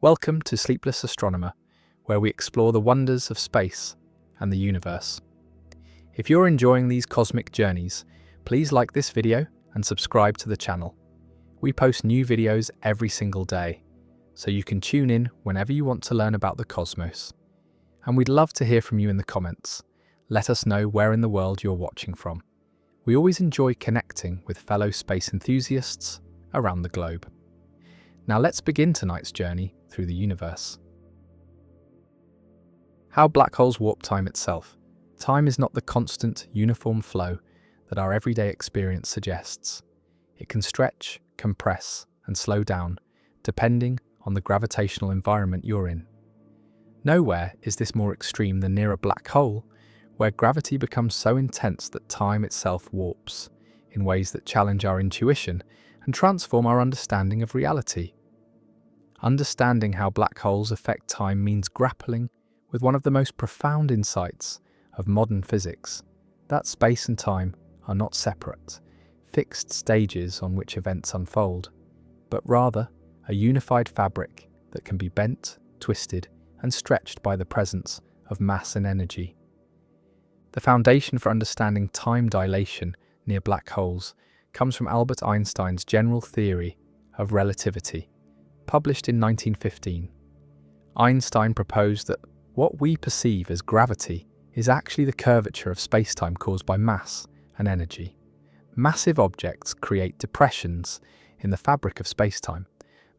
Welcome to Sleepless Astronomer, where we explore the wonders of space and the universe. If you're enjoying these cosmic journeys, please like this video and subscribe to the channel. We post new videos every single day, so you can tune in whenever you want to learn about the cosmos. And we'd love to hear from you in the comments. Let us know where in the world you're watching from. We always enjoy connecting with fellow space enthusiasts around the globe. Now let's begin tonight's journey through the universe. How black holes warp time itself. Time is not the constant, uniform flow that our everyday experience suggests. It can stretch, compress, and slow down, depending on the gravitational environment you're in. Nowhere is this more extreme than near a black hole, where gravity becomes so intense that time itself warps in ways that challenge our intuition and transform our understanding of reality. Understanding how black holes affect time means grappling with one of the most profound insights of modern physics, that space and time are not separate, fixed stages on which events unfold, but rather a unified fabric that can be bent, twisted, and stretched by the presence of mass and energy. The foundation for understanding time dilation near black holes comes from Albert Einstein's general theory of relativity, published in 1915. Einstein proposed that what we perceive as gravity is actually the curvature of spacetime caused by mass and energy. Massive objects create depressions in the fabric of spacetime,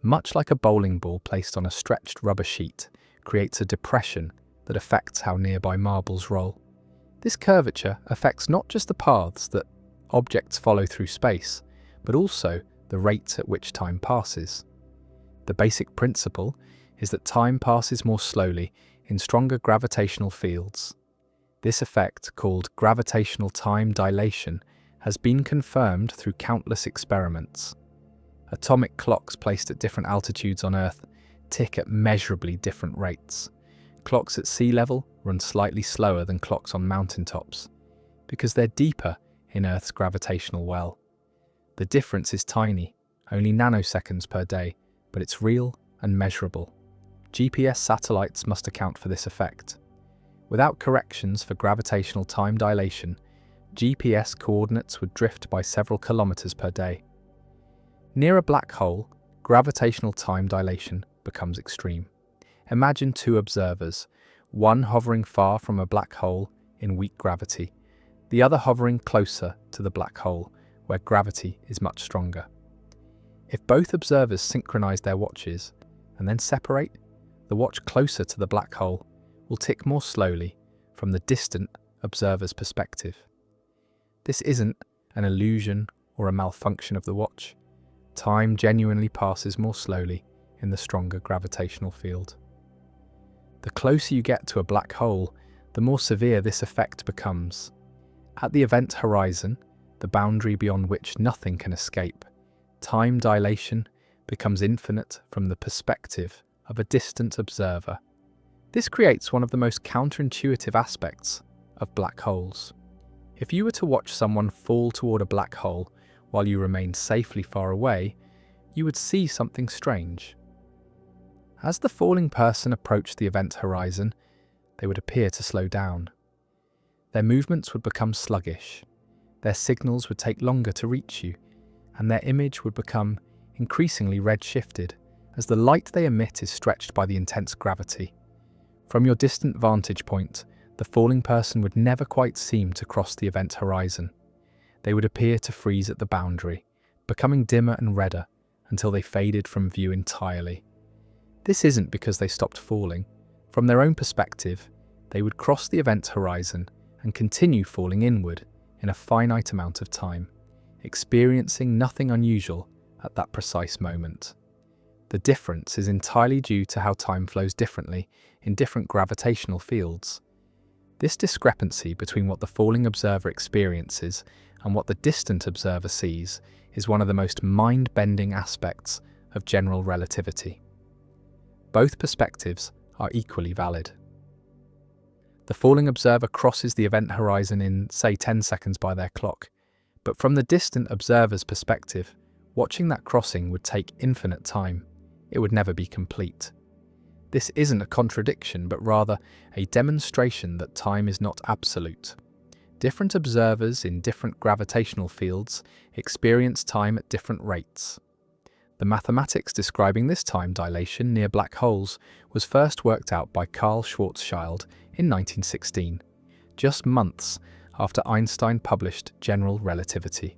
much like a bowling ball placed on a stretched rubber sheet creates a depression that affects how nearby marbles roll. This curvature affects not just the paths that objects follow through space, but also the rate at which time passes. The basic principle is that time passes more slowly in stronger gravitational fields. This effect, called gravitational time dilation, has been confirmed through countless experiments. Atomic clocks placed at different altitudes on Earth tick at measurably different rates. Clocks at sea level run slightly slower than clocks on mountaintops, because they're deeper in Earth's gravitational well. The difference is tiny, only nanoseconds per day, but it's real and measurable. GPS satellites must account for this effect. Without corrections for gravitational time dilation, GPS coordinates would drift by several kilometers per day. Near a black hole, gravitational time dilation becomes extreme. Imagine two observers, one hovering far from a black hole in weak gravity, the other hovering closer to the black hole, where gravity is much stronger. If both observers synchronize their watches and then separate, the watch closer to the black hole will tick more slowly from the distant observer's perspective. This isn't an illusion or a malfunction of the watch. Time genuinely passes more slowly in the stronger gravitational field. The closer you get to a black hole, the more severe this effect becomes. At the event horizon, the boundary beyond which nothing can escape, time dilation becomes infinite from the perspective of a distant observer. This creates one of the most counterintuitive aspects of black holes. If you were to watch someone fall toward a black hole while you remained safely far away, you would see something strange. As the falling person approached the event horizon, they would appear to slow down. Their movements would become sluggish, their signals would take longer to reach you, and their image would become increasingly red-shifted as the light they emit is stretched by the intense gravity. From your distant vantage point, the falling person would never quite seem to cross the event horizon. They would appear to freeze at the boundary, becoming dimmer and redder until they faded from view entirely. This isn't because they stopped falling. From their own perspective, they would cross the event horizon and continue falling inward in a finite amount of time, experiencing nothing unusual at that precise moment. The difference is entirely due to how time flows differently in different gravitational fields. This discrepancy between what the falling observer experiences and what the distant observer sees is one of the most mind-bending aspects of general relativity. Both perspectives are equally valid. The falling observer crosses the event horizon in, say, 10 seconds by their clock, but from the distant observer's perspective, watching that crossing would take infinite time. It would never be complete. This isn't a contradiction, but rather a demonstration that time is not absolute. Different observers in different gravitational fields experience time at different rates. The mathematics describing this time dilation near black holes was first worked out by Carl Schwarzschild in 1916, just months after Einstein published general relativity.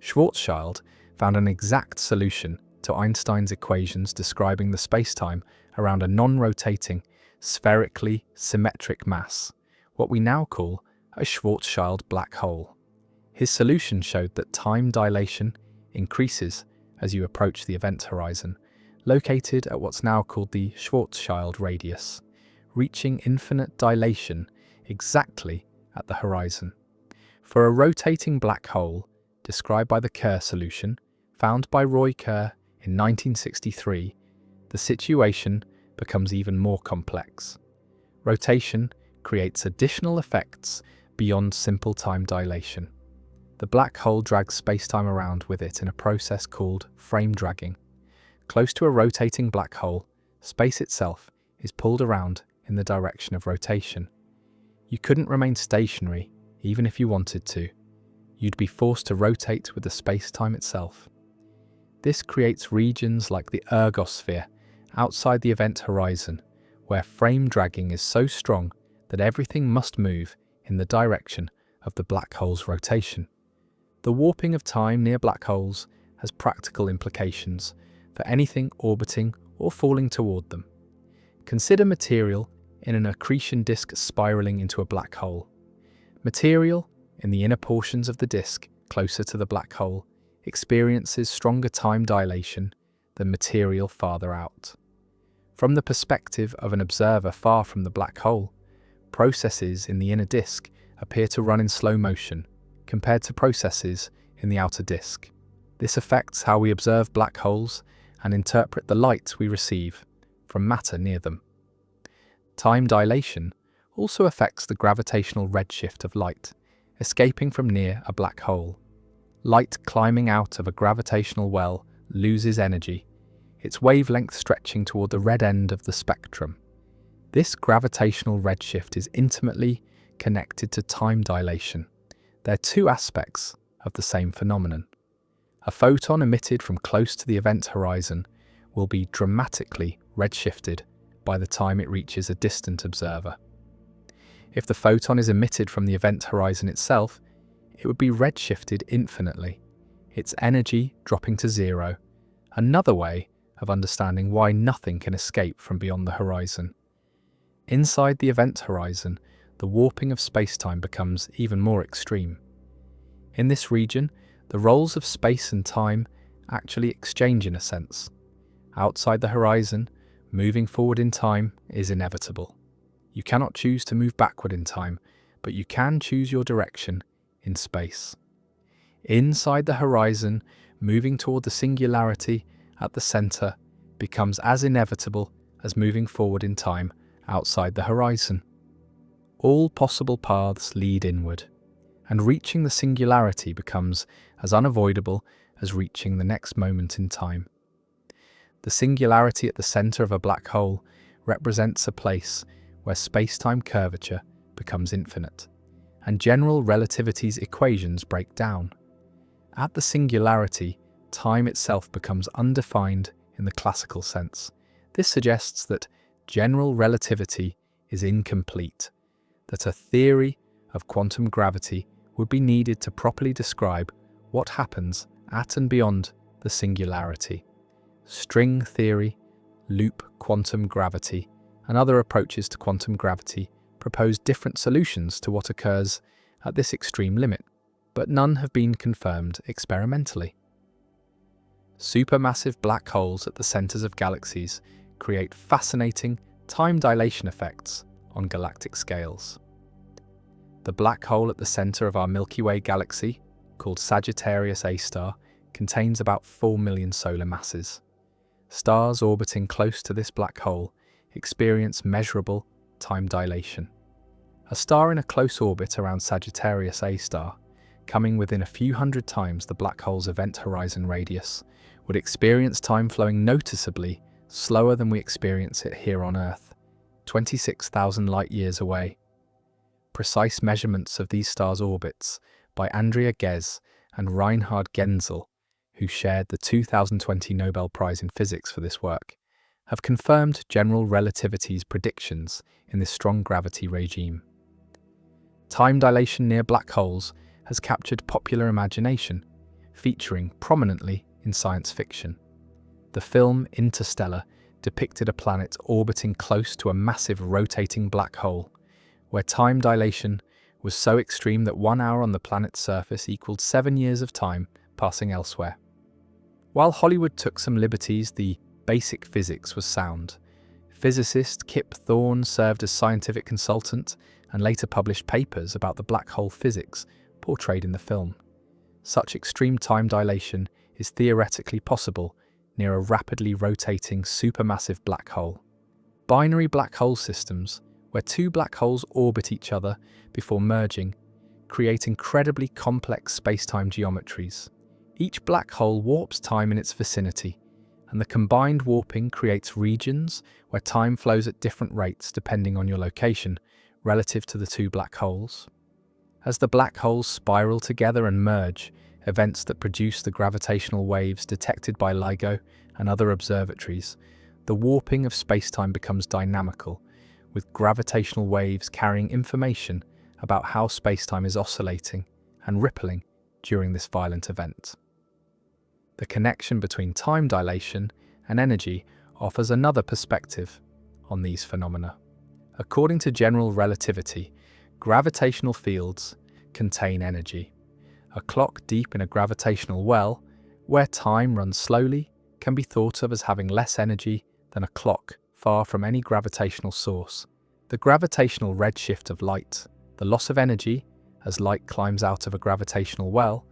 Schwarzschild found an exact solution to Einstein's equations describing the spacetime around a non-rotating, spherically symmetric mass, what we now call a Schwarzschild black hole. His solution showed that time dilation increases as you approach the event horizon, located at what's now called the Schwarzschild radius, reaching infinite dilation exactly at the horizon. For a rotating black hole, described by the Kerr solution, found by Roy Kerr in 1963, the situation becomes even more complex. Rotation creates additional effects beyond simple time dilation. The black hole drags spacetime around with it in a process called frame dragging. Close to a rotating black hole, space itself is pulled around in the direction of rotation. You couldn't remain stationary, even if you wanted to. You'd be forced to rotate with the spacetime itself. This creates regions like the ergosphere outside the event horizon, where frame dragging is so strong that everything must move in the direction of the black hole's rotation. The warping of time near black holes has practical implications for anything orbiting or falling toward them. Consider material in an accretion disk spiraling into a black hole. Material in the inner portions of the disk closer to the black hole experiences stronger time dilation than material farther out. From the perspective of an observer far from the black hole, processes in the inner disk appear to run in slow motion compared to processes in the outer disk. This affects how we observe black holes and interpret the light we receive from matter near them. Time dilation also affects the gravitational redshift of light, escaping from near a black hole. Light climbing out of a gravitational well loses energy, its wavelength stretching toward the red end of the spectrum. This gravitational redshift is intimately connected to time dilation. They're two aspects of the same phenomenon. A photon emitted from close to the event horizon will be dramatically redshifted by the time it reaches a distant observer. If the photon is emitted from the event horizon itself, it would be redshifted infinitely, its energy dropping to zero, another way of understanding why nothing can escape from beyond the horizon. Inside the event horizon, the warping of spacetime becomes even more extreme. In this region, the roles of space and time actually exchange in a sense. Outside the horizon, moving forward in time is inevitable. You cannot choose to move backward in time, but you can choose your direction in space. Inside the horizon, moving toward the singularity at the center becomes as inevitable as moving forward in time outside the horizon. All possible paths lead inward, and reaching the singularity becomes as unavoidable as reaching the next moment in time. The singularity at the center of a black hole represents a place where space-time curvature becomes infinite, and general relativity's equations break down. At the singularity, time itself becomes undefined in the classical sense. This suggests that general relativity is incomplete, that a theory of quantum gravity would be needed to properly describe what happens at and beyond the singularity. String theory, loop quantum gravity, and other approaches to quantum gravity propose different solutions to what occurs at this extreme limit, but none have been confirmed experimentally. Supermassive black holes at the centers of galaxies create fascinating time dilation effects on galactic scales. The black hole at the center of our Milky Way galaxy, called Sagittarius A star, contains about 4 million solar masses. Stars orbiting close to this black hole experience measurable time dilation. A star in a close orbit around Sagittarius A star, coming within a few hundred times the black hole's event horizon radius, would experience time flowing noticeably slower than we experience it here on Earth, 26,000 light-years away. Precise measurements of these stars' orbits by Andrea Ghez and Reinhard Genzel, who shared the 2020 Nobel Prize in Physics for this work, have confirmed general relativity's predictions in this strong gravity regime. Time dilation near black holes has captured popular imagination, featuring prominently in science fiction. The film Interstellar depicted a planet orbiting close to a massive rotating black hole, where time dilation was so extreme that 1 hour on the planet's surface equaled 7 years of time passing elsewhere. While Hollywood took some liberties, the basic physics was sound. Physicist Kip Thorne served as scientific consultant and later published papers about the black hole physics portrayed in the film. Such extreme time dilation is theoretically possible near a rapidly rotating supermassive black hole. Binary black hole systems, where two black holes orbit each other before merging, create incredibly complex spacetime geometries. Each black hole warps time in its vicinity, and the combined warping creates regions where time flows at different rates depending on your location relative to the two black holes. As the black holes spiral together and merge, events that produce the gravitational waves detected by LIGO and other observatories, the warping of spacetime becomes dynamical, with gravitational waves carrying information about how spacetime is oscillating and rippling during this violent event. The connection between time dilation and energy offers another perspective on these phenomena. According to general relativity, gravitational fields contain energy. A clock deep in a gravitational well, where time runs slowly, can be thought of as having less energy than a clock far from any gravitational source. The gravitational redshift of light, the loss of energy as light climbs out of a gravitational well,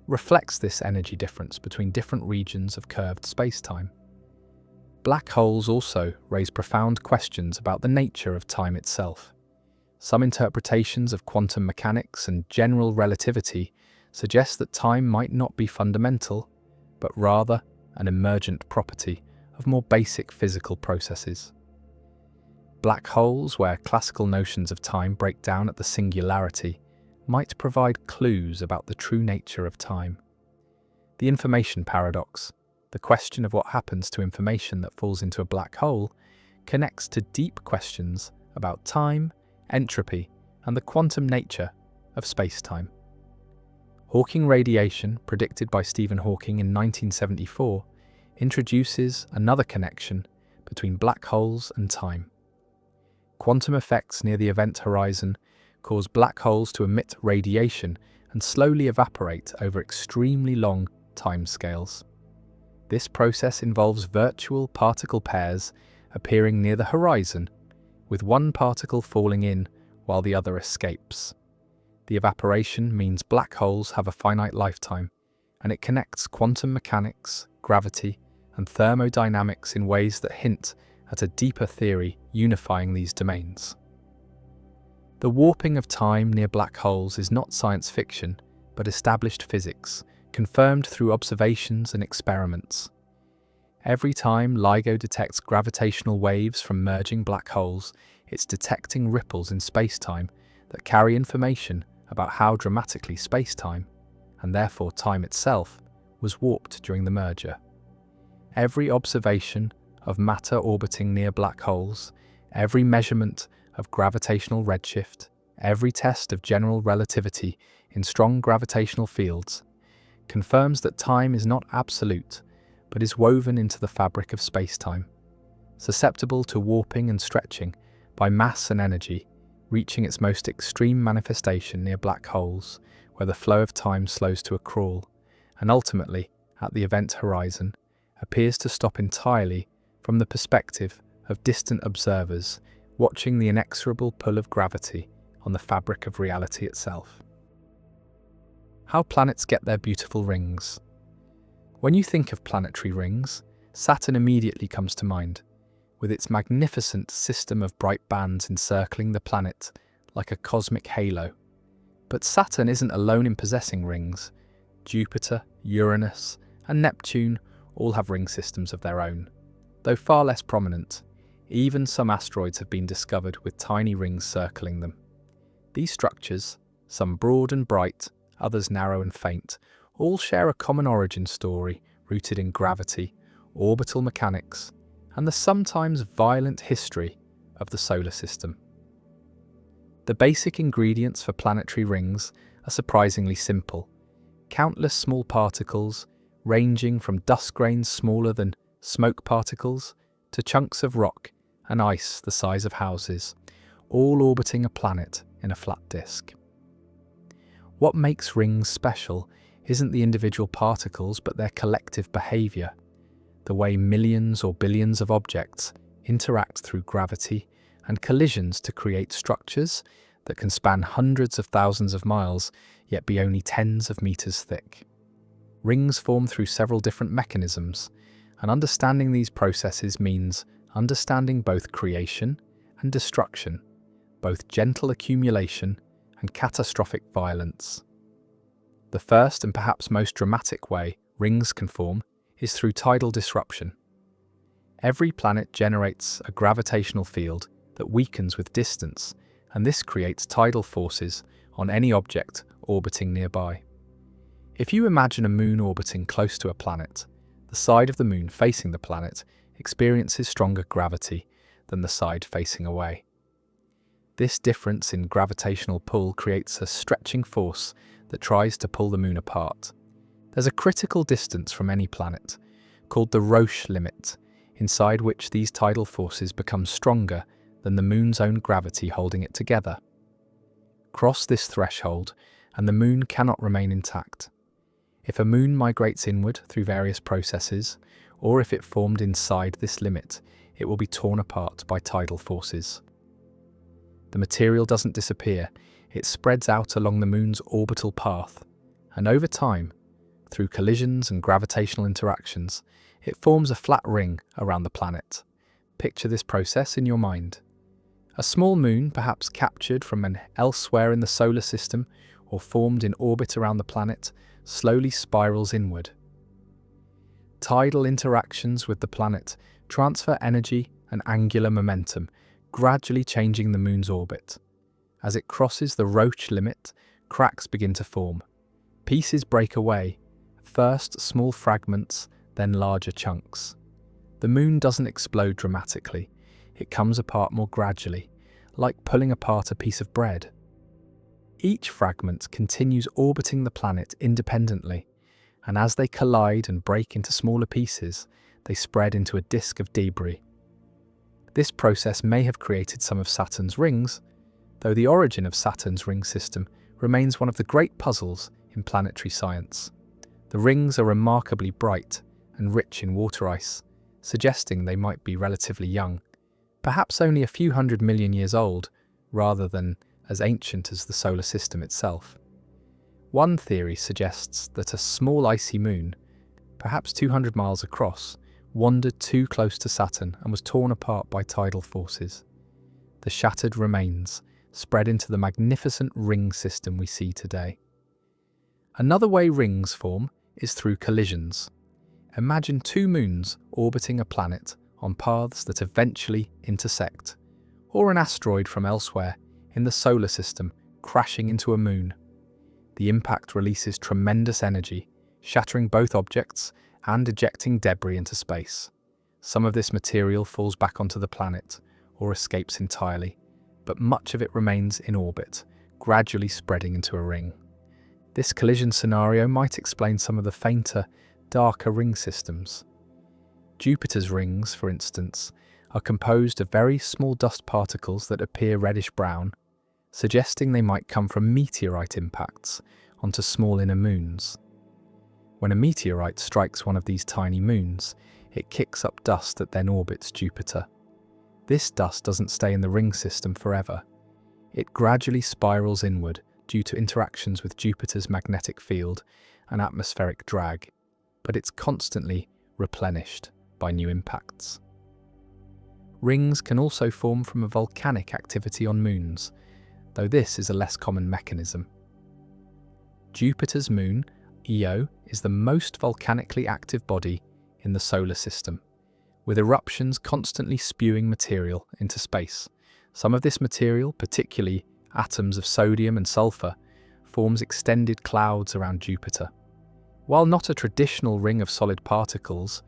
reflects this energy difference between different regions of curved spacetime. Black holes also raise profound questions about the nature of time itself. Some interpretations of quantum mechanics and general relativity suggest that time might not be fundamental, but rather an emergent property of more basic physical processes. Black holes, where classical notions of time break down at the singularity, might provide clues about the true nature of time. The information paradox, the question of what happens to information that falls into a black hole, connects to deep questions about time, entropy, and the quantum nature of spacetime. Hawking radiation, predicted by Stephen Hawking in 1974, introduces another connection between black holes and time. Quantum effects near the event horizon cause black holes to emit radiation and slowly evaporate over extremely long timescales. This process involves virtual particle pairs appearing near the horizon, with one particle falling in while the other escapes. The evaporation means black holes have a finite lifetime, and it connects quantum mechanics, gravity, and thermodynamics in ways that hint at a deeper theory unifying these domains. The warping of time near black holes is not science fiction, but established physics, confirmed through observations and experiments. Every time LIGO detects gravitational waves from merging black holes, it's detecting ripples in spacetime that carry information about how dramatically spacetime, and therefore time itself, was warped during the merger. Every observation of matter orbiting near black holes, every measurement of gravitational redshift, every test of general relativity in strong gravitational fields, confirms that time is not absolute, but is woven into the fabric of spacetime, susceptible to warping and stretching by mass and energy, reaching its most extreme manifestation near black holes, where the flow of time slows to a crawl, and ultimately, at the event horizon, appears to stop entirely from the perspective of distant observers watching the inexorable pull of gravity on the fabric of reality itself. How planets get their beautiful rings. When you think of planetary rings, Saturn immediately comes to mind, with its magnificent system of bright bands encircling the planet like a cosmic halo. But Saturn isn't alone in possessing rings. Jupiter, Uranus, and Neptune all have ring systems of their own. Though far less prominent, even some asteroids have been discovered with tiny rings circling them. These structures, some broad and bright, others narrow and faint, all share a common origin story rooted in gravity, orbital mechanics, and the sometimes violent history of the solar system. The basic ingredients for planetary rings are surprisingly simple. Countless small particles, ranging from dust grains smaller than smoke particles to chunks of rock and ice the size of houses, all orbiting a planet in a flat disk. What makes rings special isn't the individual particles but their collective behaviour, the way millions or billions of objects interact through gravity and collisions to create structures that can span hundreds of thousands of miles yet be only tens of meters thick. Rings form through several different mechanisms, and understanding these processes means understanding both creation and destruction, both gentle accumulation and catastrophic violence. The first and perhaps most dramatic way rings can form is through tidal disruption. Every planet generates a gravitational field that weakens with distance, and this creates tidal forces on any object orbiting nearby. If you imagine a moon orbiting close to a planet, the side of the moon facing the planet experiences stronger gravity than the side facing away. This difference in gravitational pull creates a stretching force that tries to pull the moon apart. There's a critical distance from any planet, called the Roche limit, inside which these tidal forces become stronger than the moon's own gravity holding it together. Cross this threshold, and the moon cannot remain intact. If a moon migrates inward through various processes, or if it formed inside this limit, it will be torn apart by tidal forces. The material doesn't disappear, it spreads out along the moon's orbital path, and over time, through collisions and gravitational interactions, it forms a flat ring around the planet. Picture this process in your mind. A small moon, perhaps captured from elsewhere in the solar system or formed in orbit around the planet, slowly spirals inward. Tidal interactions with the planet transfer energy and angular momentum, gradually changing the moon's orbit. As it crosses the Roche limit, cracks begin to form. Pieces break away, first small fragments, then larger chunks. The moon doesn't explode dramatically. It comes apart more gradually, like pulling apart a piece of bread. Each fragment continues orbiting the planet independently, and as they collide and break into smaller pieces, they spread into a disk of debris. This process may have created some of Saturn's rings, though the origin of Saturn's ring system remains one of the great puzzles in planetary science. The rings are remarkably bright and rich in water ice, suggesting they might be relatively young, perhaps only a few 100 million years old, rather than as ancient as the solar system itself. One theory suggests that a small icy moon, perhaps 200 miles across, wandered too close to Saturn and was torn apart by tidal forces. The shattered remains spread into the magnificent ring system we see today. Another way rings form is through collisions. Imagine two moons orbiting a planet on paths that eventually intersect, or an asteroid from elsewhere in the solar system crashing into a moon. The impact releases tremendous energy, shattering both objects and ejecting debris into space. Some of this material falls back onto the planet or escapes entirely, but much of it remains in orbit, gradually spreading into a ring. This collision scenario might explain some of the fainter, darker ring systems. Jupiter's rings, for instance, are composed of very small dust particles that appear reddish-brown, suggesting they might come from meteorite impacts onto small inner moons. When a meteorite strikes one of these tiny moons, it kicks up dust that then orbits Jupiter. This dust doesn't stay in the ring system forever. It gradually spirals inward due to interactions with Jupiter's magnetic field and atmospheric drag, but it's constantly replenished by new impacts. Rings can also form from a volcanic activity on moons, though this is a less common mechanism. Jupiter's moon, Io, is the most volcanically active body in the solar system, with eruptions constantly spewing material into space. Some of this material, particularly atoms of sodium and sulfur, forms extended clouds around Jupiter. While not a traditional ring of solid particles,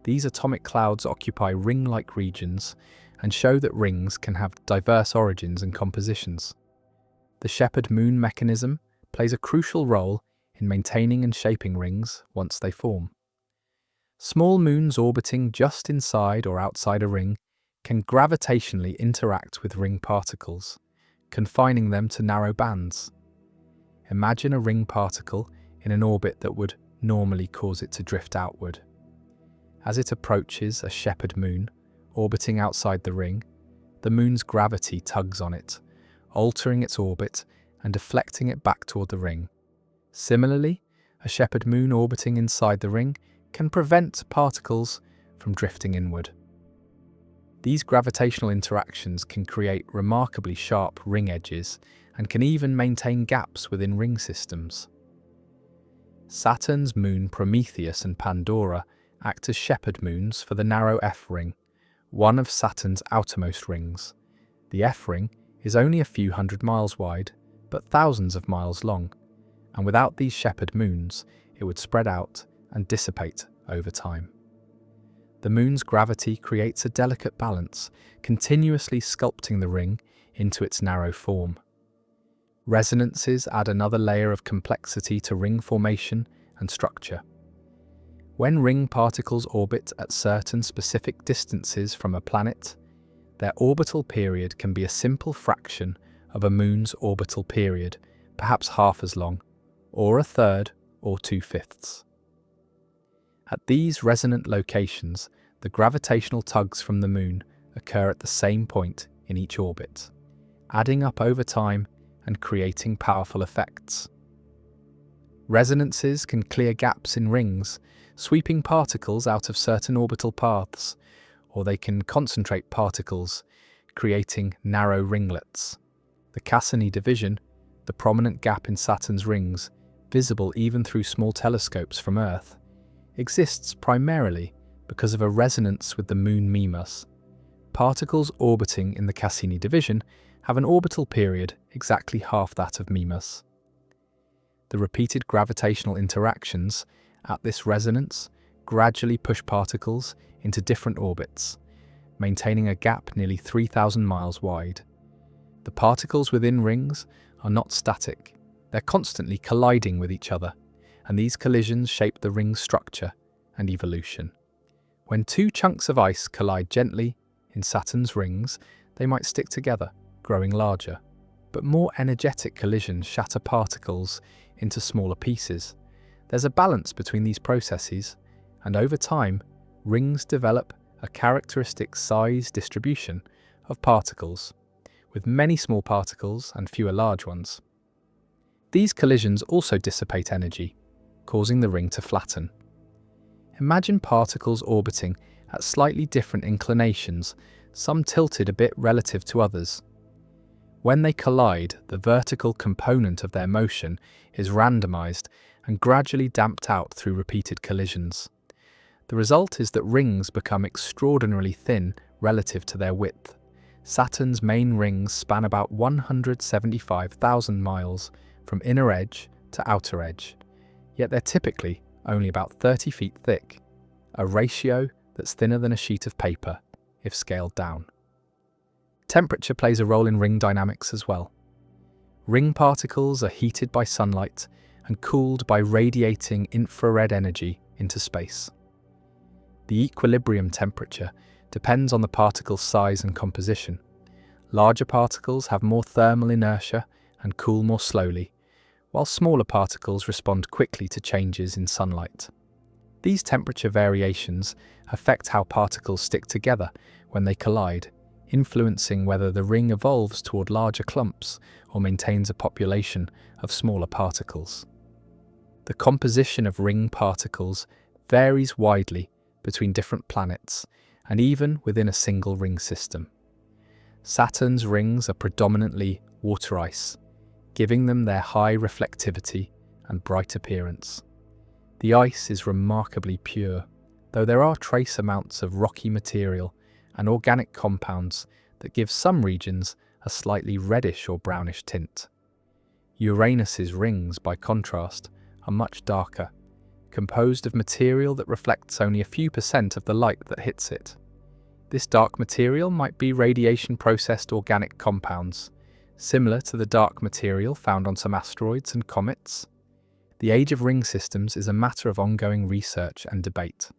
these atomic clouds occupy ring-like regions and show that rings can have diverse origins and compositions. The shepherd moon mechanism plays a crucial role in maintaining and shaping rings once they form. Small moons orbiting just inside or outside a ring can gravitationally interact with ring particles, confining them to narrow bands. Imagine a ring particle in an orbit that would normally cause it to drift outward. As it approaches a shepherd moon, orbiting outside the ring, the moon's gravity tugs on it, altering its orbit and deflecting it back toward the ring. Similarly, a shepherd moon orbiting inside the ring can prevent particles from drifting inward. These gravitational interactions can create remarkably sharp ring edges and can even maintain gaps within ring systems. Saturn's moon Prometheus and Pandora act as shepherd moons for the narrow F ring, one of Saturn's outermost rings. The F ring is only a few hundred miles wide, but thousands of miles long, and without these shepherd moons, it would spread out and dissipate over time. The moon's gravity creates a delicate balance, continuously sculpting the ring into its narrow form. Resonances add another layer of complexity to ring formation and structure. When ring particles orbit at certain specific distances from a planet, their orbital period can be a simple fraction of a moon's orbital period, perhaps half as long, or a third or 2/5. At these resonant locations, the gravitational tugs from the moon occur at the same point in each orbit, adding up over time and creating powerful effects. Resonances can clear gaps in rings, sweeping particles out of certain orbital paths, or they can concentrate particles, creating narrow ringlets. The Cassini division, the prominent gap in Saturn's rings, visible even through small telescopes from Earth, exists primarily because of a resonance with the moon Mimas. Particles orbiting in the Cassini division have an orbital period exactly half that of Mimas. The repeated gravitational interactions at this resonance gradually push particles into different orbits, maintaining a gap nearly 3,000 miles wide. The particles within rings are not static, they're constantly colliding with each other, and these collisions shape the ring's structure and evolution. When two chunks of ice collide gently in Saturn's rings, they might stick together, growing larger. But more energetic collisions shatter particles into smaller pieces. There's a balance between these processes, and over time, rings develop a characteristic size distribution of particles, with many small particles and fewer large ones. These collisions also dissipate energy, causing the ring to flatten. Imagine particles orbiting at slightly different inclinations, some tilted a bit relative to others. When they collide, the vertical component of their motion is randomized and gradually damped out through repeated collisions. The result is that rings become extraordinarily thin relative to their width. Saturn's main rings span about 175,000 miles from inner edge to outer edge, yet they're typically only about 30 feet thick, a ratio that's thinner than a sheet of paper if scaled down. Temperature plays a role in ring dynamics as well. Ring particles are heated by sunlight and cooled by radiating infrared energy into space. The equilibrium temperature depends on the particle's size and composition. Larger particles have more thermal inertia and cool more slowly, while smaller particles respond quickly to changes in sunlight. These temperature variations affect how particles stick together when they collide, influencing whether the ring evolves toward larger clumps or maintains a population of smaller particles. The composition of ring particles varies widely between different planets and even within a single ring system. Saturn's rings are predominantly water ice, giving them their high reflectivity and bright appearance. The ice is remarkably pure, though there are trace amounts of rocky material and organic compounds that give some regions a slightly reddish or brownish tint. Uranus's rings, by contrast, are much darker, composed of material that reflects only a few % of the light that hits it. This dark material might be radiation-processed organic compounds, similar to the dark material found on some asteroids and comets. The age of ring systems is a matter of ongoing research and debate.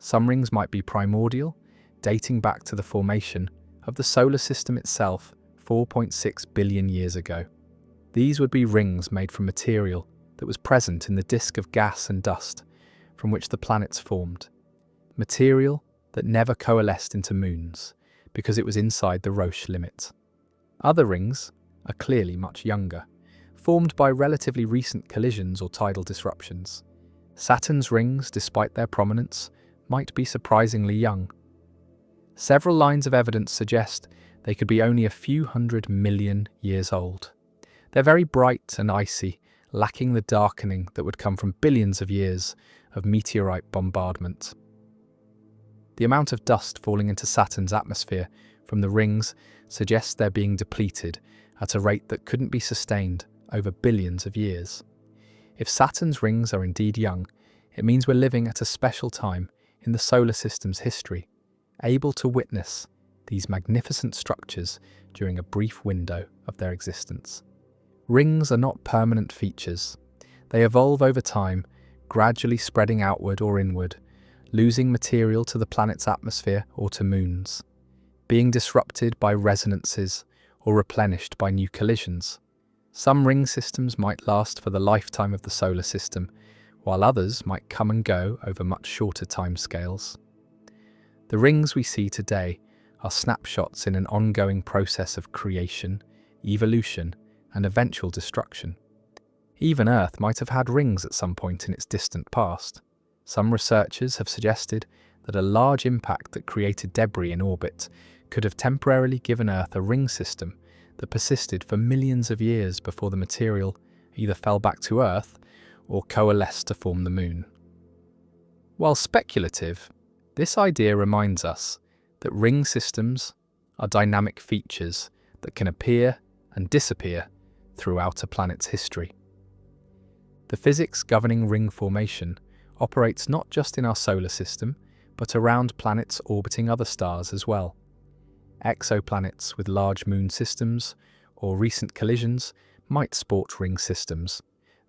Some rings might be primordial, dating back to the formation of the solar system itself 4.6 billion years ago. These would be rings made from material that was present in the disk of gas and dust from which the planets formed. Material that never coalesced into moons because it was inside the Roche limit. Other rings are clearly much younger, formed by relatively recent collisions or tidal disruptions. Saturn's rings, despite their prominence, might be surprisingly young. Several lines of evidence suggest they could be only a few 100 million years old. They're very bright and icy, lacking the darkening that would come from billions of years of meteorite bombardment. The amount of dust falling into Saturn's atmosphere from the rings suggests they're being depleted at a rate that couldn't be sustained over billions of years. If Saturn's rings are indeed young, it means we're living at a special time in the solar system's history, able to witness these magnificent structures during a brief window of their existence. Rings are not permanent features. They evolve over time, gradually spreading outward or inward, losing material to the planet's atmosphere or to moons, being disrupted by resonances or replenished by new collisions. Some ring systems might last for the lifetime of the solar system, while others might come and go over much shorter timescales. The rings we see today are snapshots in an ongoing process of creation, evolution, and eventual destruction. Even Earth might have had rings at some point in its distant past. Some researchers have suggested that a large impact that created debris in orbit could have temporarily given Earth a ring system that persisted for millions of years before the material either fell back to Earth or coalesced to form the Moon. While speculative, this idea reminds us that ring systems are dynamic features that can appear and disappear throughout a planet's history. The physics governing ring formation operates not just in our solar system, but around planets orbiting other stars as well. Exoplanets with large moon systems or recent collisions might sport ring systems,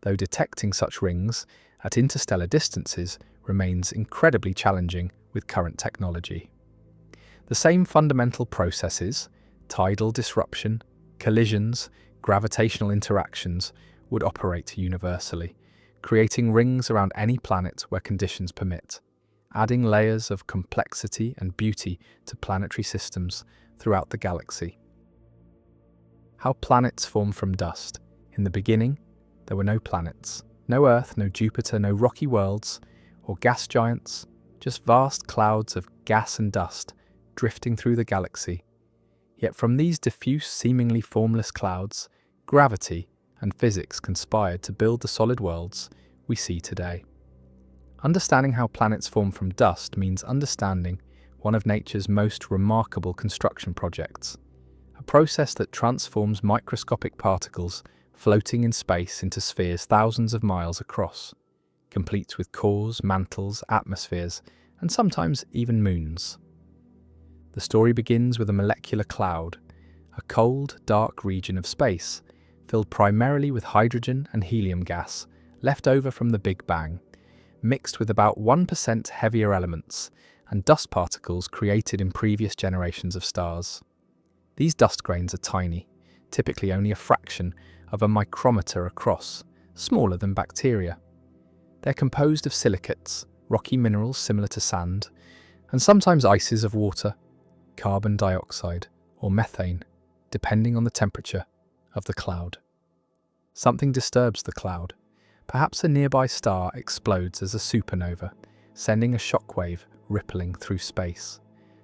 though detecting such rings at interstellar distances remains incredibly challenging with current technology. The same fundamental processes, tidal disruption, collisions, gravitational interactions, would operate universally, creating rings around any planet where conditions permit, adding layers of complexity and beauty to planetary systems throughout the galaxy. How planets form from dust. In the beginning, there were no planets, no Earth, no Jupiter, no rocky worlds, or gas giants, just vast clouds of gas and dust drifting through the galaxy. Yet from these diffuse, seemingly formless clouds, gravity and physics conspired to build the solid worlds we see today. Understanding how planets form from dust means understanding one of nature's most remarkable construction projects, a process that transforms microscopic particles floating in space into spheres thousands of miles across, complete with cores, mantles, atmospheres, and sometimes even moons. The story begins with a molecular cloud, a cold, dark region of space, filled primarily with hydrogen and helium gas left over from the Big Bang, mixed with about 1% heavier elements and dust particles created in previous generations of stars. These dust grains are tiny, typically only a fraction of a micrometer across, smaller than bacteria. They're composed of silicates, rocky minerals similar to sand, and sometimes ices of water, carbon dioxide, or methane, depending on the temperature of the cloud. Something disturbs the cloud. Perhaps a nearby star explodes as a supernova, sending a shockwave rippling through space.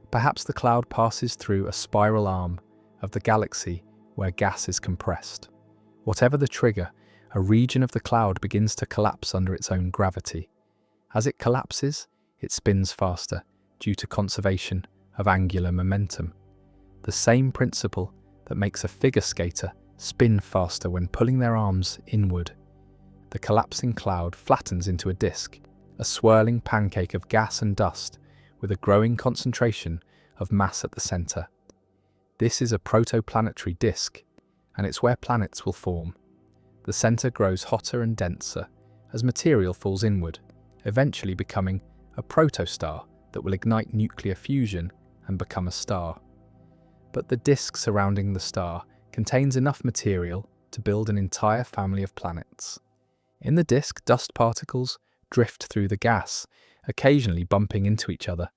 Perhaps the cloud passes through a spiral arm of the galaxy where gas is compressed. Whatever the trigger, a region of the cloud begins to collapse under its own gravity. As it collapses, it spins faster due to conservation of angular momentum. The same principle that makes a figure skater spin faster when pulling their arms inward. The collapsing cloud flattens into a disk, a swirling pancake of gas and dust with a growing concentration of mass at the center. This is a protoplanetary disk, and it's where planets will form. The center grows hotter and denser as material falls inward, eventually becoming a protostar that will ignite nuclear fusion and become a star. But the disk surrounding the star contains enough material to build an entire family of planets. In the disk, dust particles drift through the gas, occasionally bumping into each other.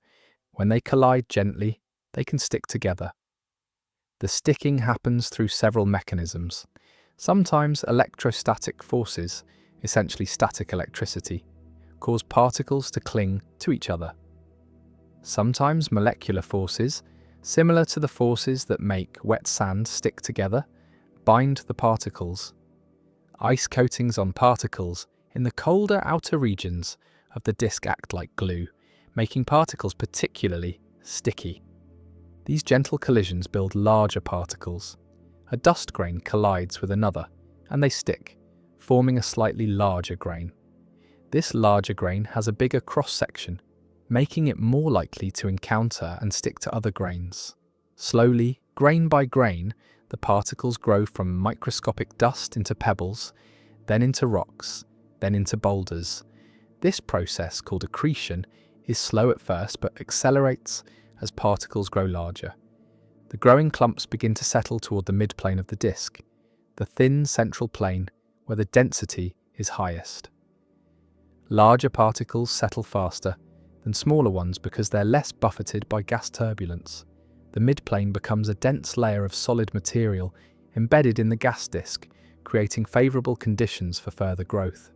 When they collide gently, they can stick together. The sticking happens through several mechanisms. Sometimes electrostatic forces, essentially static electricity, cause particles to cling to each other. Sometimes molecular forces, similar to the forces that make wet sand stick together, bind the particles. Ice coatings on particles in the colder outer regions of the disk act like glue, making particles particularly sticky. These gentle collisions build larger particles. A dust grain collides with another, and they stick, forming a slightly larger grain. This larger grain has a bigger cross-section, making it more likely to encounter and stick to other grains. Slowly, grain by grain, the particles grow from microscopic dust into pebbles, then into rocks, then into boulders. This process, called accretion, is slow at first but accelerates as particles grow larger. The growing clumps begin to settle toward the midplane of the disk, the thin central plane where the density is highest. Larger particles settle faster than smaller ones because they're less buffeted by gas turbulence. The midplane becomes a dense layer of solid material embedded in the gas disk, creating favorable conditions for further growth.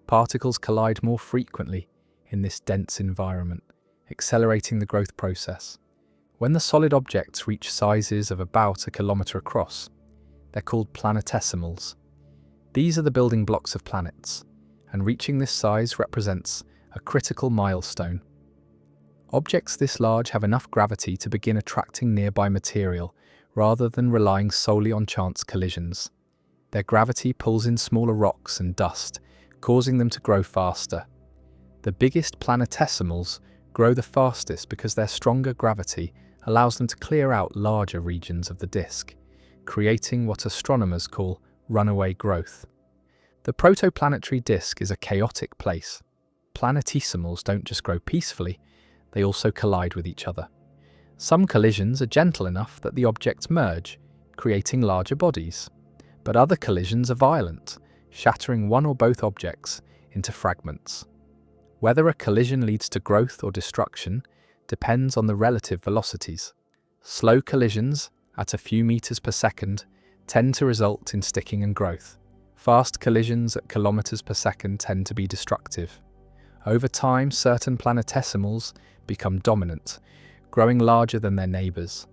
Particles collide more frequently in this dense environment, accelerating the growth process. When the solid objects reach sizes of about 1 kilometer across, they're called planetesimals. These are the building blocks of planets, and reaching this size represents a critical milestone. Objects this large have enough gravity to begin attracting nearby material, rather than relying solely on chance collisions. Their gravity pulls in smaller rocks and dust, causing them to grow faster. The biggest planetesimals grow the fastest because their stronger gravity allows them to clear out larger regions of the disk, creating what astronomers call runaway growth. The protoplanetary disk is a chaotic place. Planetesimals don't just grow peacefully, they also collide with each other. Some collisions are gentle enough that the objects merge, creating larger bodies. But other collisions are violent, shattering one or both objects into fragments. Whether a collision leads to growth or destruction depends on the relative velocities. Slow collisions, at a few meters per second, tend to result in sticking and growth. Fast collisions at kilometers per second tend to be destructive. Over time, certain planetesimals become dominant, growing larger than their neighbors.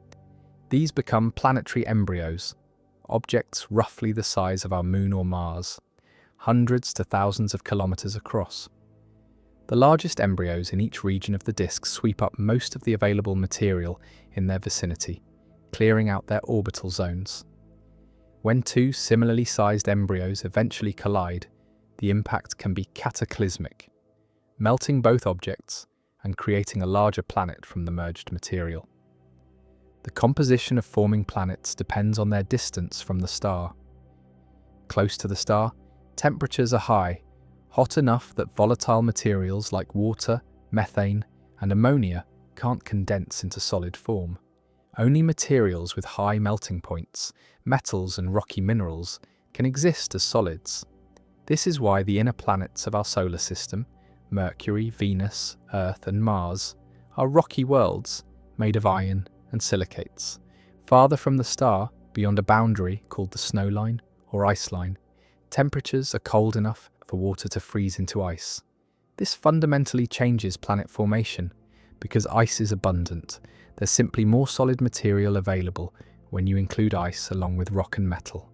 These become planetary embryos, objects roughly the size of our Moon or Mars, hundreds to thousands of kilometers across. The largest embryos in each region of the disk sweep up most of the available material in their vicinity, clearing out their orbital zones. When two similarly sized embryos eventually collide, the impact can be cataclysmic, melting both objects and creating a larger planet from the merged material. The composition of forming planets depends on their distance from the star. Close to the star, temperatures are high, hot enough that volatile materials like water, methane, and ammonia can't condense into solid form. Only materials with high melting points, metals and rocky minerals, can exist as solids. This is why the inner planets of our solar system, Mercury, Venus, Earth, and Mars, are rocky worlds made of iron and silicates. Farther from the star, beyond a boundary called the snow line or ice line, temperatures are cold enough for water to freeze into ice. This fundamentally changes planet formation. Because ice is abundant, there's simply more solid material available when you include ice along with rock and metal.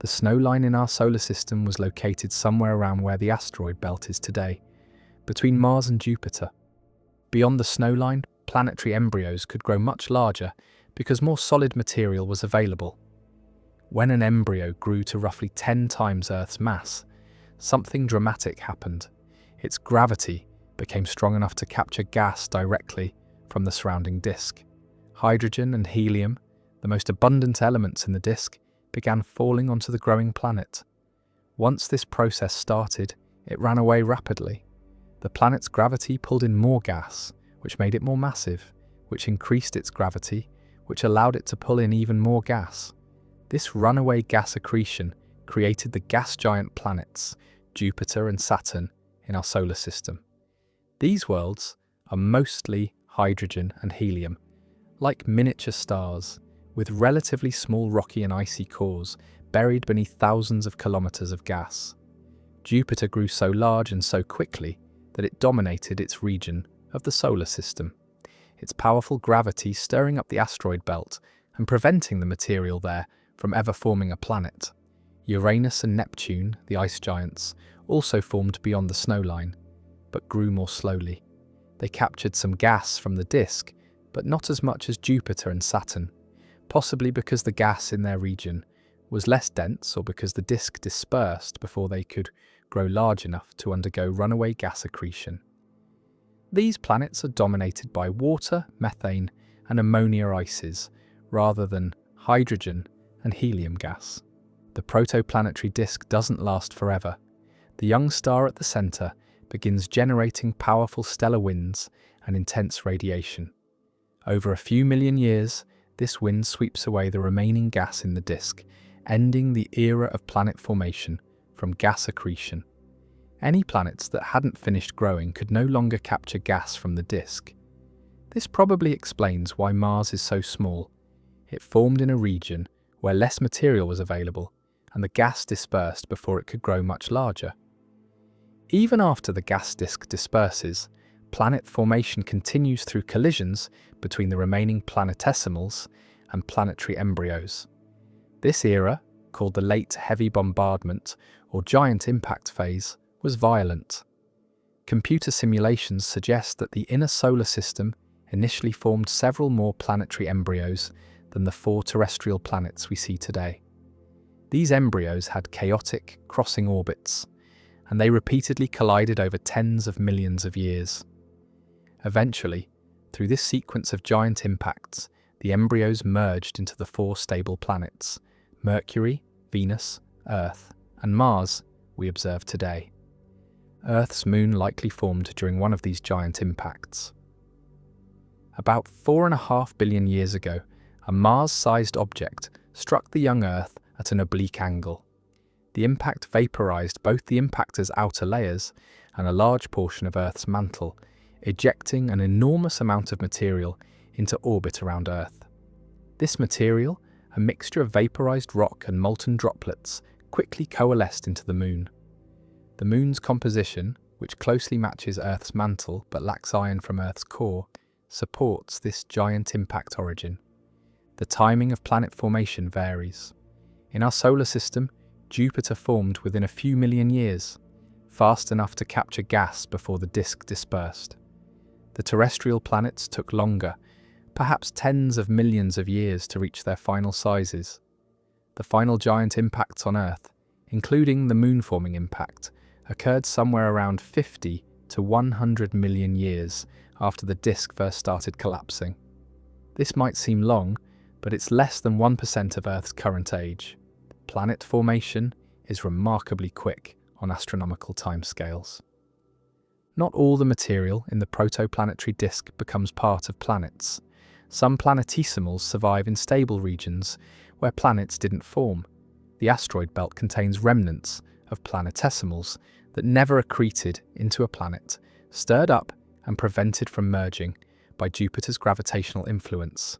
The snow line in our solar system was located somewhere around where the asteroid belt is today, between Mars and Jupiter. Beyond the snowline, planetary embryos could grow much larger because more solid material was available. When an embryo grew to roughly 10 times Earth's mass, something dramatic happened. Its gravity became strong enough to capture gas directly from the surrounding disk. Hydrogen and helium, the most abundant elements in the disk, began falling onto the growing planet. Once this process started, it ran away rapidly. The planet's gravity pulled in more gas, which made it more massive, which increased its gravity, which allowed it to pull in even more gas. This runaway gas accretion created the gas giant planets, Jupiter and Saturn, in our solar system. These worlds are mostly hydrogen and helium, like miniature stars, with relatively small rocky and icy cores buried beneath thousands of kilometers of gas. Jupiter grew so large and so quickly that it dominated its region of the solar system, its powerful gravity stirring up the asteroid belt and preventing the material there from ever forming a planet. Uranus and Neptune, the ice giants, also formed beyond the snowline, but grew more slowly. They captured some gas from the disk, but not as much as Jupiter and Saturn, possibly because the gas in their region was less dense or because the disk dispersed before they could grow large enough to undergo runaway gas accretion. These planets are dominated by water, methane, and ammonia ices, rather than hydrogen and helium gas. The protoplanetary disk doesn't last forever. The young star at the center begins generating powerful stellar winds and intense radiation. Over a few million years, this wind sweeps away the remaining gas in the disk, ending the era of planet formation from gas accretion. Any planets that hadn't finished growing could no longer capture gas from the disk. This probably explains why Mars is so small. It formed in a region where less material was available, and the gas dispersed before it could grow much larger. Even after the gas disk disperses, planet formation continues through collisions between the remaining planetesimals and planetary embryos. This era, called the late heavy bombardment or giant impact phase, was violent. Computer simulations suggest that the inner solar system initially formed several more planetary embryos than the 4 terrestrial planets we see today. These embryos had chaotic, crossing orbits, and they repeatedly collided over tens of millions of years. Eventually, through this sequence of giant impacts, the embryos merged into the 4 stable planets, Mercury, Venus, Earth, and Mars, we observe today. Earth's moon likely formed during one of these giant impacts. About 4.5 billion years ago, a Mars-sized object struck the young Earth at an oblique angle. The impact vaporized both the impactor's outer layers and a large portion of Earth's mantle, ejecting an enormous amount of material into orbit around Earth. This material, a mixture of vaporized rock and molten droplets, quickly coalesced into the Moon. The Moon's composition, which closely matches Earth's mantle but lacks iron from Earth's core, supports this giant impact origin. The timing of planet formation varies. In our solar system, Jupiter formed within a few million years, fast enough to capture gas before the disk dispersed. The terrestrial planets took longer, perhaps tens of millions of years to reach their final sizes. The final giant impacts on Earth, including the moon-forming impact, occurred somewhere around 50 to 100 million years after the disk first started collapsing. This might seem long, but it's less than 1% of Earth's current age. Planet formation is remarkably quick on astronomical timescales. Not all the material in the protoplanetary disk becomes part of planets. Some planetesimals survive in stable regions where planets didn't form. The asteroid belt contains remnants of planetesimals that never accreted into a planet, stirred up and prevented from merging by Jupiter's gravitational influence.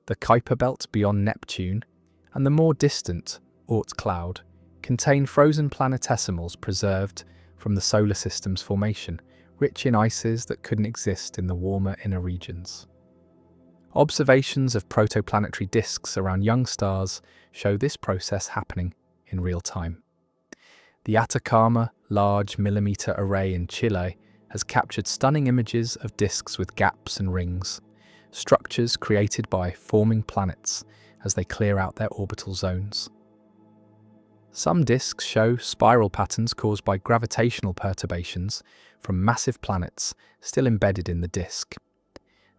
The Kuiper belt beyond Neptune and the more distant Oort cloud contain frozen planetesimals preserved from the solar system's formation, rich in ices that couldn't exist in the warmer inner regions. Observations of protoplanetary disks around young stars show this process happening in real time. The Atacama Large Millimeter Array in Chile has captured stunning images of disks with gaps and rings, structures created by forming planets as they clear out their orbital zones. Some disks show spiral patterns caused by gravitational perturbations from massive planets still embedded in the disk.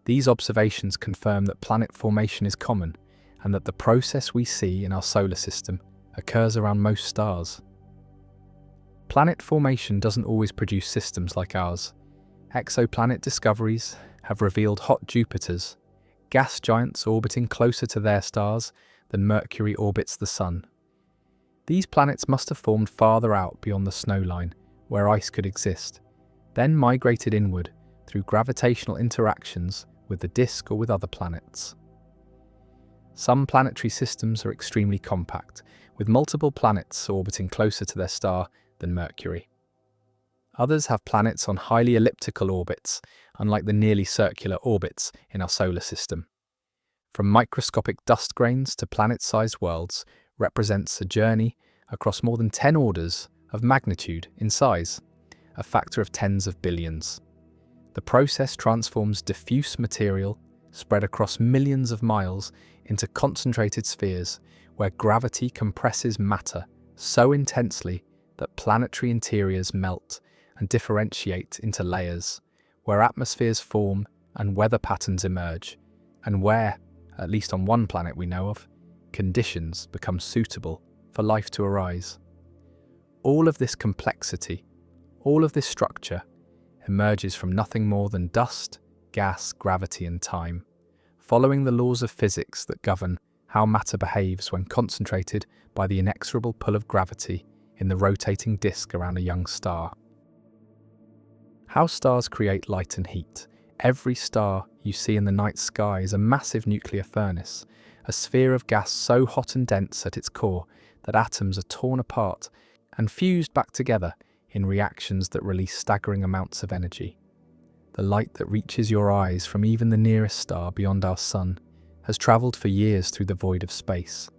These observations confirm that planet formation is common and that the process we see in our solar system occurs around most stars. Planet formation doesn't always produce systems like ours. Exoplanet discoveries have revealed hot Jupiters, gas giants orbiting closer to their stars than Mercury orbits the Sun. These planets must have formed farther out beyond the snow line, where ice could exist, then migrated inward through gravitational interactions with the disk or with other planets. Some planetary systems are extremely compact, with multiple planets orbiting closer to their star than Mercury. Others have planets on highly elliptical orbits, unlike the nearly circular orbits in our solar system. From microscopic dust grains to planet-sized worlds represents a journey across more than 10 orders of magnitude in size, a factor of tens of billions. The process transforms diffuse material spread across millions of miles into concentrated spheres where gravity compresses matter so intensely that planetary interiors melt and differentiate into layers, where atmospheres form and weather patterns emerge, and where, at least on one planet we know of, conditions become suitable for life to arise. All of this complexity, all of this structure, emerges from nothing more than dust, gas, gravity, and time, following the laws of physics that govern how matter behaves when concentrated by the inexorable pull of gravity in the rotating disk around a young star. How stars create light and heat. Every star you see in the night sky is a massive nuclear furnace, a sphere of gas so hot and dense at its core that atoms are torn apart and fused back together in reactions that release staggering amounts of energy. The light that reaches your eyes from even the nearest star beyond our sun has travelled for years through the void of space,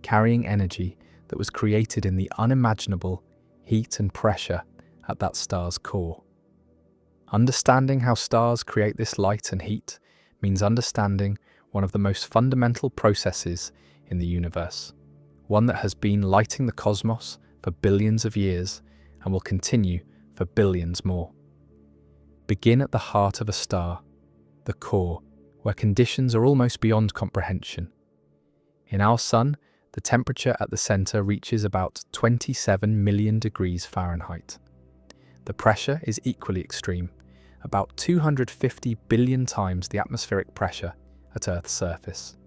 carrying energy that was created in the unimaginable heat and pressure at that star's core. Understanding how stars create this light and heat means understanding one of the most fundamental processes in the universe, one that has been lighting the cosmos for billions of years and will continue for billions more. Begin at the heart of a star, the core, where conditions are almost beyond comprehension. In our sun, the temperature at the centre reaches about 27 million degrees Fahrenheit. The pressure is equally extreme, about 250 billion times the atmospheric pressure at Earth's surface.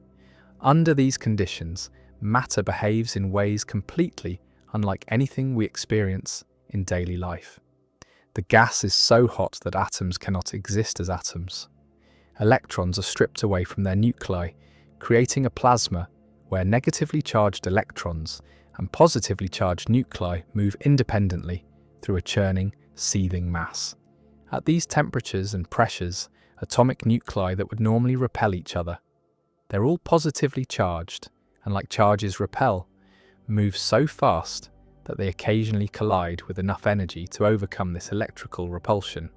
Under these conditions, matter behaves in ways completely unlike anything we experience in daily life. The gas is so hot that atoms cannot exist as atoms. Electrons are stripped away from their nuclei, creating a plasma where negatively charged electrons and positively charged nuclei move independently through a churning, seething mass. At these temperatures and pressures, atomic nuclei that would normally repel each other, they're all positively charged, and like charges repel, move so fast that they occasionally collide with enough energy to overcome this electrical repulsion.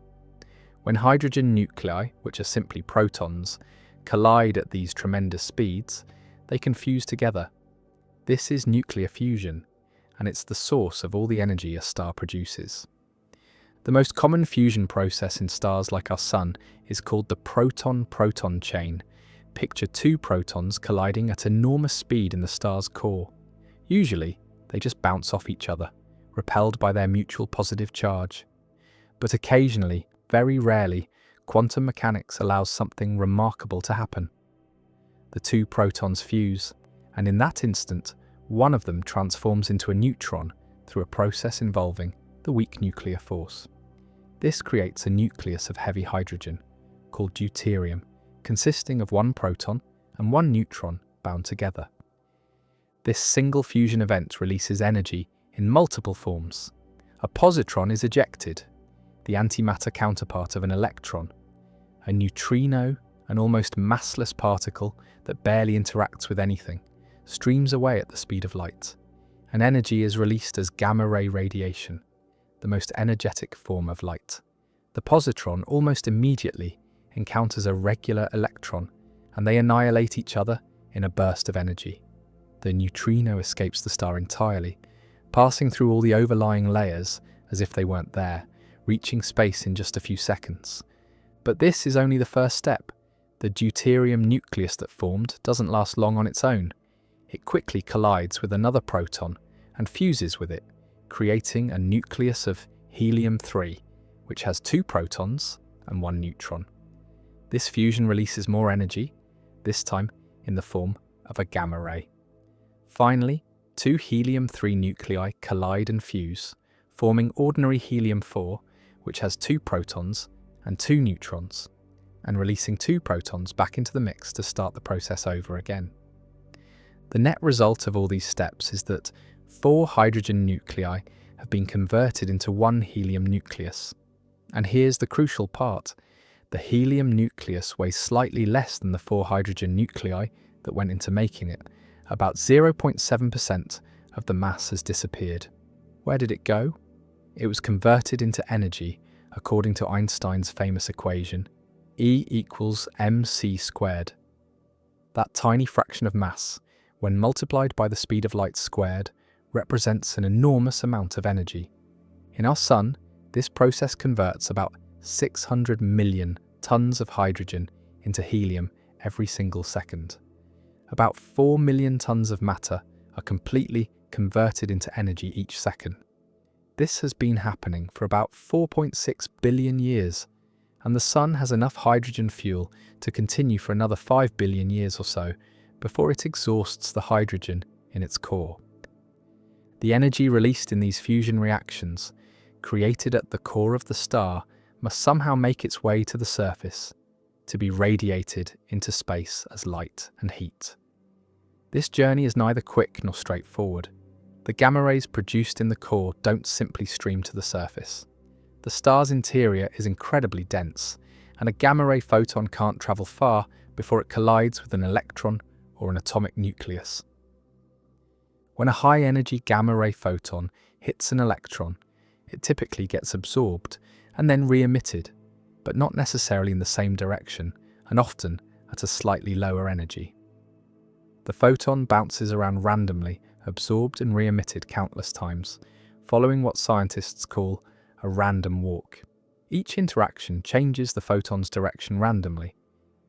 When hydrogen nuclei, which are simply protons, collide at these tremendous speeds, they can fuse together. This is nuclear fusion, and it's the source of all the energy a star produces. The most common fusion process in stars like our Sun is called the proton-proton chain. Picture two protons colliding at enormous speed in the star's core. Usually, they just bounce off each other, repelled by their mutual positive charge. But occasionally, very rarely, quantum mechanics allows something remarkable to happen. The two protons fuse, and in that instant, one of them transforms into a neutron through a process involving the weak nuclear force. This creates a nucleus of heavy hydrogen, called deuterium, consisting of one proton and one neutron bound together. This single fusion event releases energy in multiple forms. A positron is ejected, the antimatter counterpart of an electron. A neutrino, an almost massless particle that barely interacts with anything, streams away at the speed of light, and energy is released as gamma-ray radiation, the most energetic form of light. The positron almost immediately encounters a regular electron, and they annihilate each other in a burst of energy. The neutrino escapes the star entirely, passing through all the overlying layers as if they weren't there, reaching space in just a few seconds. But this is only the first step. The deuterium nucleus that formed doesn't last long on its own. It quickly collides with another proton and fuses with it, creating a nucleus of helium-3, which has 2 protons and 1 neutron. This fusion releases more energy, this time in the form of a gamma ray. Finally, 2 helium-3 nuclei collide and fuse, forming ordinary helium-4, which has 2 protons and 2 neutrons, and releasing 2 protons back into the mix to start the process over again. The net result of all these steps is that 4 hydrogen nuclei have been converted into 1 helium nucleus. And here's the crucial part. The helium nucleus weighs slightly less than the 4 hydrogen nuclei that went into making it. About 0.7% of the mass has disappeared. Where did it go? It was converted into energy according to Einstein's famous equation, E equals mc squared. That tiny fraction of mass, when multiplied by the speed of light squared, represents an enormous amount of energy. In our Sun, this process converts about 600 million tons of hydrogen into helium every single second. About 4 million tons of matter are completely converted into energy each second. This has been happening for about 4.6 billion years, and the Sun has enough hydrogen fuel to continue for another 5 billion years or so before it exhausts the hydrogen in its core. The energy released in these fusion reactions, created at the core of the star, must somehow make its way to the surface, to be radiated into space as light and heat. This journey is neither quick nor straightforward. The gamma rays produced in the core don't simply stream to the surface. The star's interior is incredibly dense, and a gamma ray photon can't travel far before it collides with an electron or an atomic nucleus. When a high-energy gamma ray photon hits an electron, it typically gets absorbed and then re-emitted, but not necessarily in the same direction, and often at a slightly lower energy. The photon bounces around randomly, absorbed and re-emitted countless times, following what scientists call a random walk. Each interaction changes the photon's direction randomly,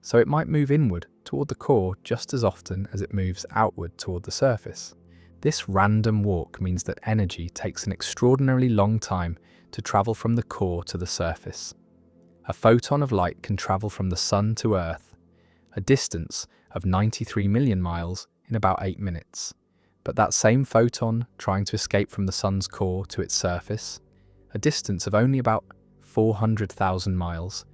so it might move inward toward the core just as often as it moves outward toward the surface. This random walk means that energy takes an extraordinarily long time to travel from the core to the surface. A photon of light can travel from the Sun to Earth, a distance of 93 million miles, in about 8 minutes. But that same photon trying to escape from the Sun's core to its surface, a distance of only about 400,000 miles,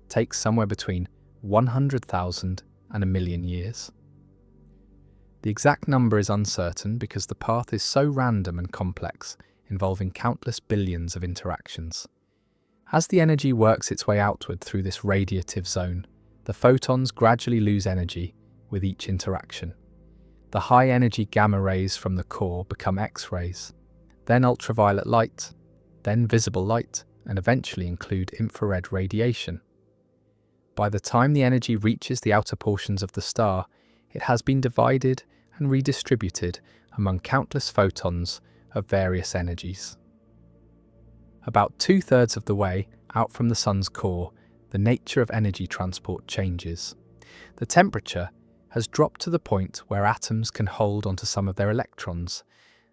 takes somewhere between 100,000 and a million years. The exact number is uncertain because the path is so random and complex, involving countless billions of interactions. As the energy works its way outward through this radiative zone, the photons gradually lose energy with each interaction. The high-energy gamma rays from the core become X-rays, then ultraviolet light, then visible light, and eventually include infrared radiation. By the time the energy reaches the outer portions of the star, it has been divided and redistributed among countless photons of various energies. About 2/3 of the way out from the Sun's core, the nature of energy transport changes. The temperature has dropped to the point where atoms can hold onto some of their electrons,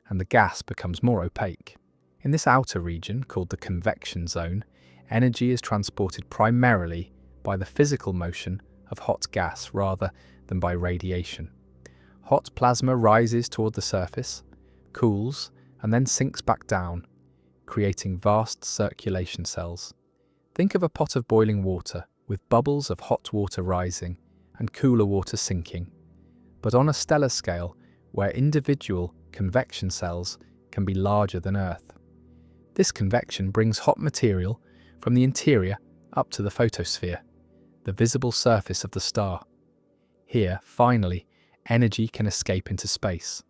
and the gas becomes more opaque. In this outer region, called the convection zone, energy is transported primarily by the physical motion of hot gas rather than by radiation. Hot plasma rises toward the surface, cools, and then sinks back down, creating vast circulation cells. Think of a pot of boiling water with bubbles of hot water rising and cooler water sinking, but on a stellar scale where individual convection cells can be larger than Earth. This convection brings hot material from the interior up to the photosphere, the visible surface of the star. Here, finally, energy can escape into space.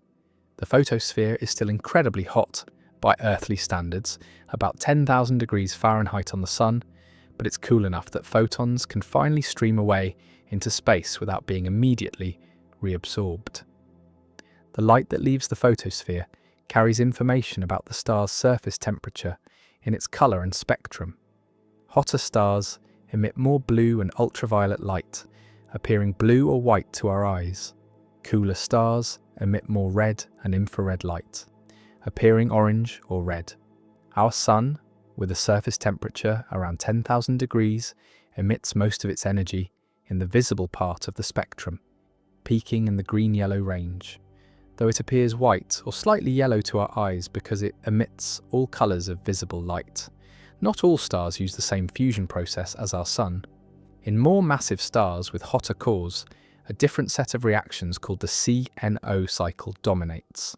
The photosphere is still incredibly hot by earthly standards, about 10,000 degrees Fahrenheit on the Sun, but it's cool enough that photons can finally stream away into space without being immediately reabsorbed. The light that leaves the photosphere carries information about the star's surface temperature in its colour and spectrum. Hotter stars emit more blue and ultraviolet light, appearing blue or white to our eyes. Cooler stars emit more red and infrared light, appearing orange or red. Our Sun, with a surface temperature around 10,000 degrees, emits most of its energy in the visible part of the spectrum, peaking in the green-yellow range, though it appears white or slightly yellow to our eyes because it emits all colours of visible light. Not all stars use the same fusion process as our Sun. In more massive stars with hotter cores, a different set of reactions called the CNO cycle dominates.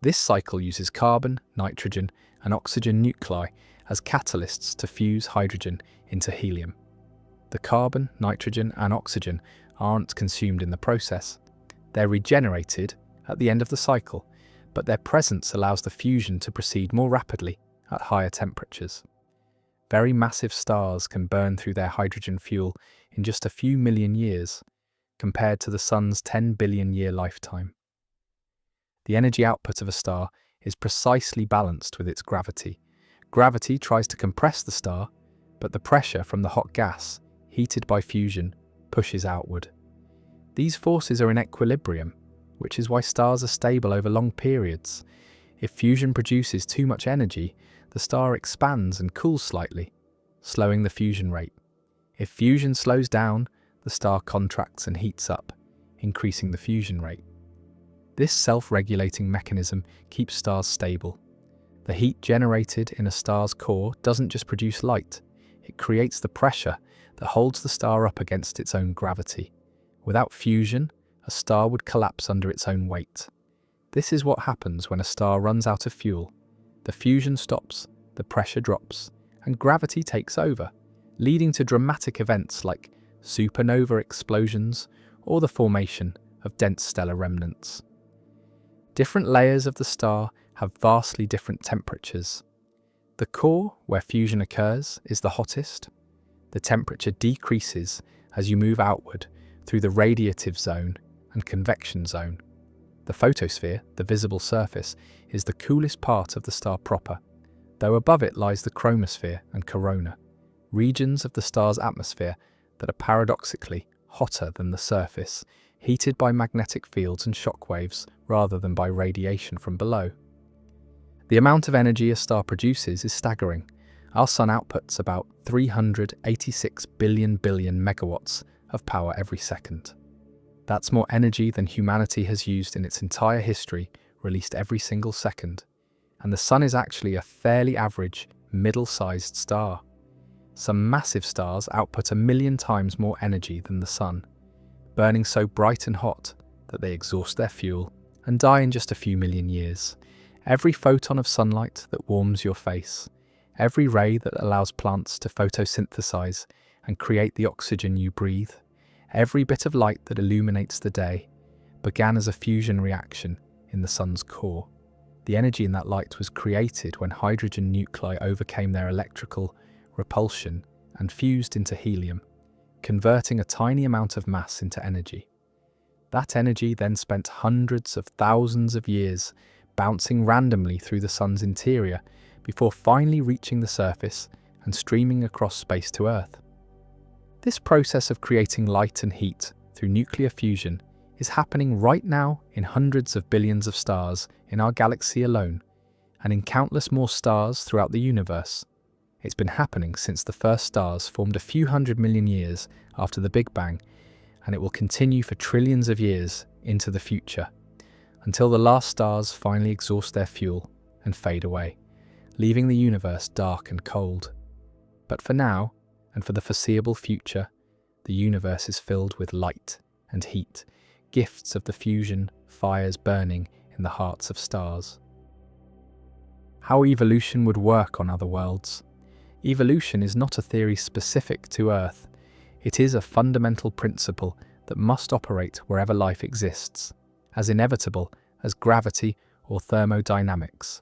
This cycle uses carbon, nitrogen, and oxygen nuclei as catalysts to fuse hydrogen into helium. The carbon, nitrogen, and oxygen aren't consumed in the process. They're regenerated at the end of the cycle, but their presence allows the fusion to proceed more rapidly at higher temperatures. Very massive stars can burn through their hydrogen fuel in just a few million years, compared to the Sun's 10 billion year lifetime. The energy output of a star is precisely balanced with its gravity. Gravity tries to compress the star, but the pressure from the hot gas, heated by fusion, pushes outward. These forces are in equilibrium, which is why stars are stable over long periods. If fusion produces too much energy, the star expands and cools slightly, slowing the fusion rate. If fusion slows down, the star contracts and heats up, increasing the fusion rate. This self-regulating mechanism keeps stars stable. The heat generated in a star's core doesn't just produce light, it creates the pressure that holds the star up against its own gravity. Without fusion, a star would collapse under its own weight. This is what happens when a star runs out of fuel. The fusion stops, the pressure drops, and gravity takes over, leading to dramatic events like supernova explosions or the formation of dense stellar remnants. Different layers of the star have vastly different temperatures. The core, where fusion occurs, is the hottest. The temperature decreases as you move outward through the radiative zone and convection zone. The photosphere, the visible surface, is the coolest part of the star proper, though above it lies the chromosphere and corona, regions of the star's atmosphere that are paradoxically hotter than the surface, heated by magnetic fields and shock waves rather than by radiation from below. The amount of energy a star produces is staggering. Our Sun outputs about 386 billion megawatts of power every second. That's more energy than humanity has used in its entire history, released every single second. And the Sun is actually a fairly average, middle-sized star. Some massive stars output 1 million times more energy than the Sun, burning so bright and hot that they exhaust their fuel and die in just a few million years. Every photon of sunlight that warms your face, every ray that allows plants to photosynthesize and create the oxygen you breathe, every bit of light that illuminates the day, began as a fusion reaction in the Sun's core. The energy in that light was created when hydrogen nuclei overcame their electrical repulsion and fused into helium, converting a tiny amount of mass into energy. That energy then spent hundreds of thousands of years bouncing randomly through the Sun's interior before finally reaching the surface and streaming across space to Earth. This process of creating light and heat through nuclear fusion is happening right now in hundreds of billions of stars in our galaxy alone, and in countless more stars throughout the universe. It's been happening since the first stars formed a few 100 million years after the Big Bang, and it will continue for trillions of years into the future, until the last stars finally exhaust their fuel and fade away, leaving the universe dark and cold. But for now, and for the foreseeable future, the universe is filled with light and heat, gifts of the fusion fires burning in the hearts of stars. How evolution would work on other worlds. Evolution is not a theory specific to Earth. It is a fundamental principle that must operate wherever life exists, as inevitable as gravity or thermodynamics.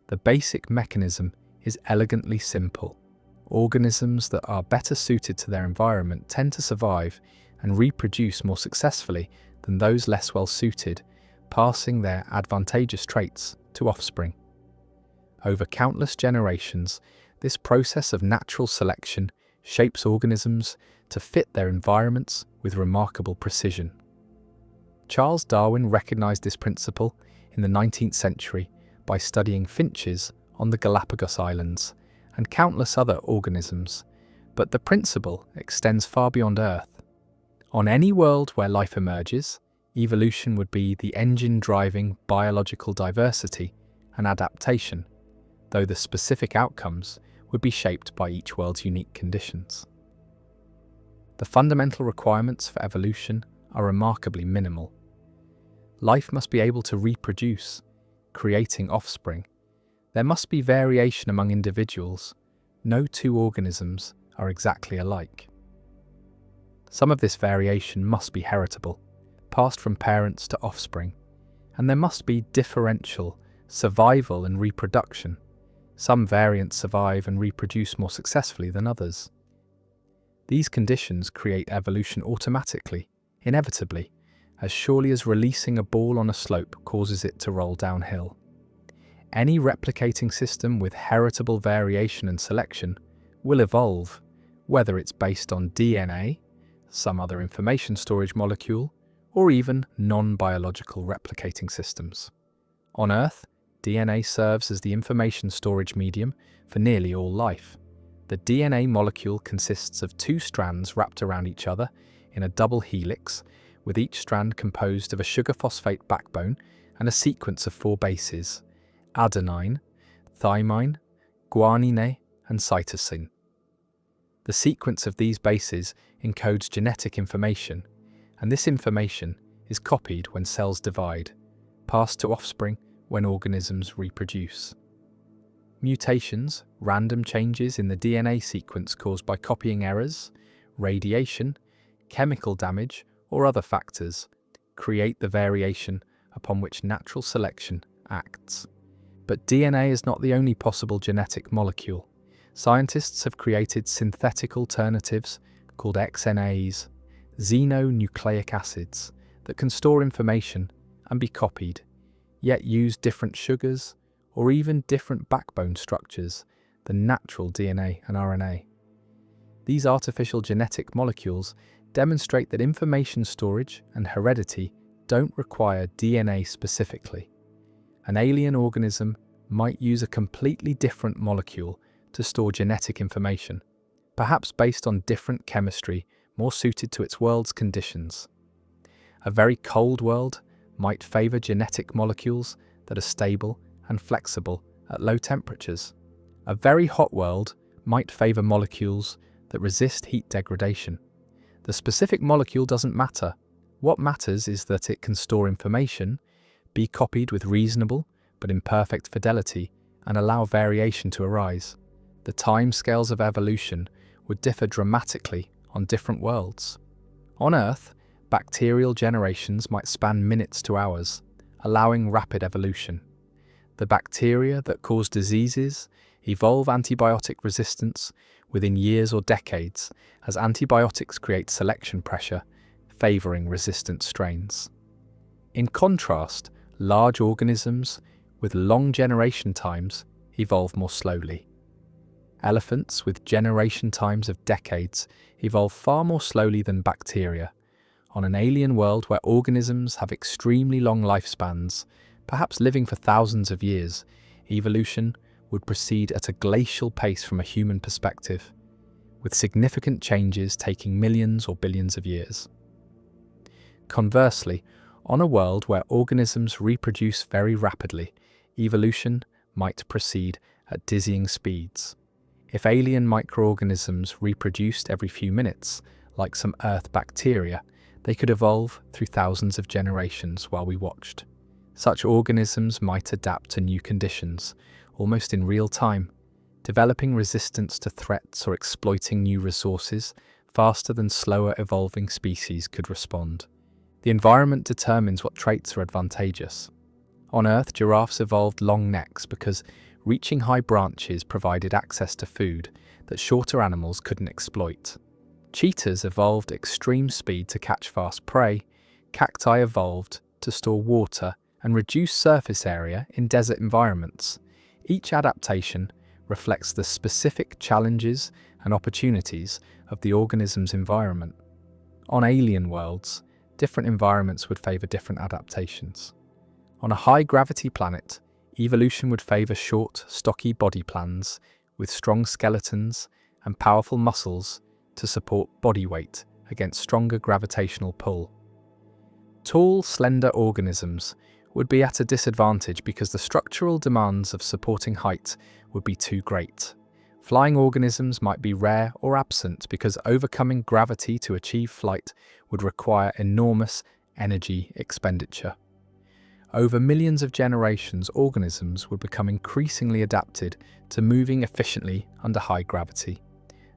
The basic mechanism is elegantly simple. Organisms that are better suited to their environment tend to survive and reproduce more successfully than those less well suited, passing their advantageous traits to offspring. Over countless generations, this process of natural selection shapes organisms to fit their environments with remarkable precision. Charles Darwin recognized this principle in the 19th century by studying finches on the Galapagos Islands and countless other organisms, but the principle extends far beyond Earth. On any world where life emerges, evolution would be the engine driving biological diversity and adaptation, though the specific outcomes would be shaped by each world's unique conditions. The fundamental requirements for evolution are remarkably minimal. Life must be able to reproduce, creating offspring. There must be variation among individuals. No two organisms are exactly alike. Some of this variation must be heritable, passed from parents to offspring, and there must be differential survival and reproduction. Some variants survive and reproduce more successfully than others. These conditions create evolution automatically, inevitably, as surely as releasing a ball on a slope causes it to roll downhill. Any replicating system with heritable variation and selection will evolve, whether it's based on DNA, some other information storage molecule, or even non-biological replicating systems. On Earth, DNA serves as the information storage medium for nearly all life. The DNA molecule consists of two strands wrapped around each other in a double helix, with each strand composed of a sugar phosphate backbone and a sequence of 4 bases: adenine, thymine, guanine, and cytosine. The sequence of these bases encodes genetic information, and this information is copied when cells divide, passed to offspring when organisms reproduce. Mutations, random changes in the DNA sequence caused by copying errors, radiation, chemical damage, or other factors, create the variation upon which natural selection acts. But DNA is not the only possible genetic molecule. Scientists have created synthetic alternatives called XNAs, xenonucleic acids, that can store information and be copied, yet use different sugars or even different backbone structures than natural DNA and RNA. These artificial genetic molecules demonstrate that information storage and heredity don't require DNA specifically. An alien organism might use a completely different molecule to store genetic information, perhaps based on different chemistry more suited to its world's conditions. A very cold world might favour genetic molecules that are stable and flexible at low temperatures. A very hot world might favour molecules that resist heat degradation. The specific molecule doesn't matter. What matters is that it can store information, be copied with reasonable but imperfect fidelity, and allow variation to arise. The timescales of evolution would differ dramatically on different worlds. On Earth, bacterial generations might span minutes to hours, allowing rapid evolution. The bacteria that cause diseases evolve antibiotic resistance within years or decades as antibiotics create selection pressure, favouring resistant strains. In contrast, large organisms with long generation times evolve more slowly. Elephants with generation times of decades evolve far more slowly than bacteria. On an alien world where organisms have extremely long lifespans, perhaps living for thousands of years, evolution would proceed at a glacial pace from a human perspective, with significant changes taking millions or billions of years. Conversely, on a world where organisms reproduce very rapidly, evolution might proceed at dizzying speeds. If alien microorganisms reproduced every few minutes, like some Earth bacteria, they could evolve through thousands of generations while we watched. Such organisms might adapt to new conditions, almost in real time, developing resistance to threats or exploiting new resources faster than slower evolving species could respond. The environment determines what traits are advantageous. On Earth, giraffes evolved long necks because Reaching high branches provided access to food that shorter animals couldn't exploit. Cheetahs evolved extreme speed to catch fast prey, cacti evolved to store water and reduce surface area in desert environments. Each adaptation reflects the specific challenges and opportunities of the organism's environment. On alien worlds, different environments would favor different adaptations. On a high-gravity planet, evolution would favor short, stocky body plans with strong skeletons and powerful muscles to support body weight against stronger gravitational pull. Tall, slender organisms would be at a disadvantage because the structural demands of supporting height would be too great. Flying organisms might be rare or absent because overcoming gravity to achieve flight would require enormous energy expenditure. Over millions of generations, organisms would become increasingly adapted to moving efficiently under high gravity,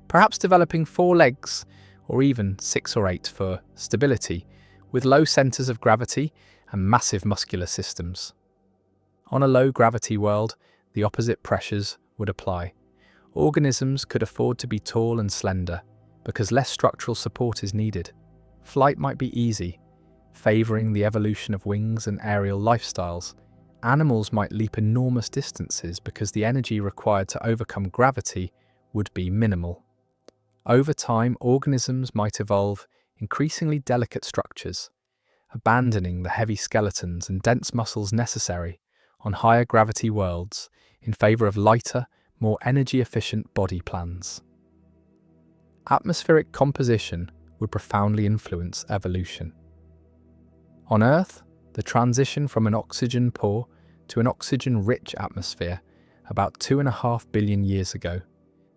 perhaps developing 4 legs or even 6 or 8 for stability, with low centers of gravity and massive muscular systems. On a low-gravity world, the opposite pressures would apply. Organisms could afford to be tall and slender because less structural support is needed. Flight might be easy, favoring the evolution of wings and aerial lifestyles. Animals might leap enormous distances because the energy required to overcome gravity would be minimal. Over time, organisms might evolve increasingly delicate structures, abandoning the heavy skeletons and dense muscles necessary on higher gravity worlds in favor of lighter, more energy-efficient body plans. Atmospheric composition would profoundly influence evolution. On Earth, the transition from an oxygen-poor to an oxygen-rich atmosphere about 2.5 billion years ago,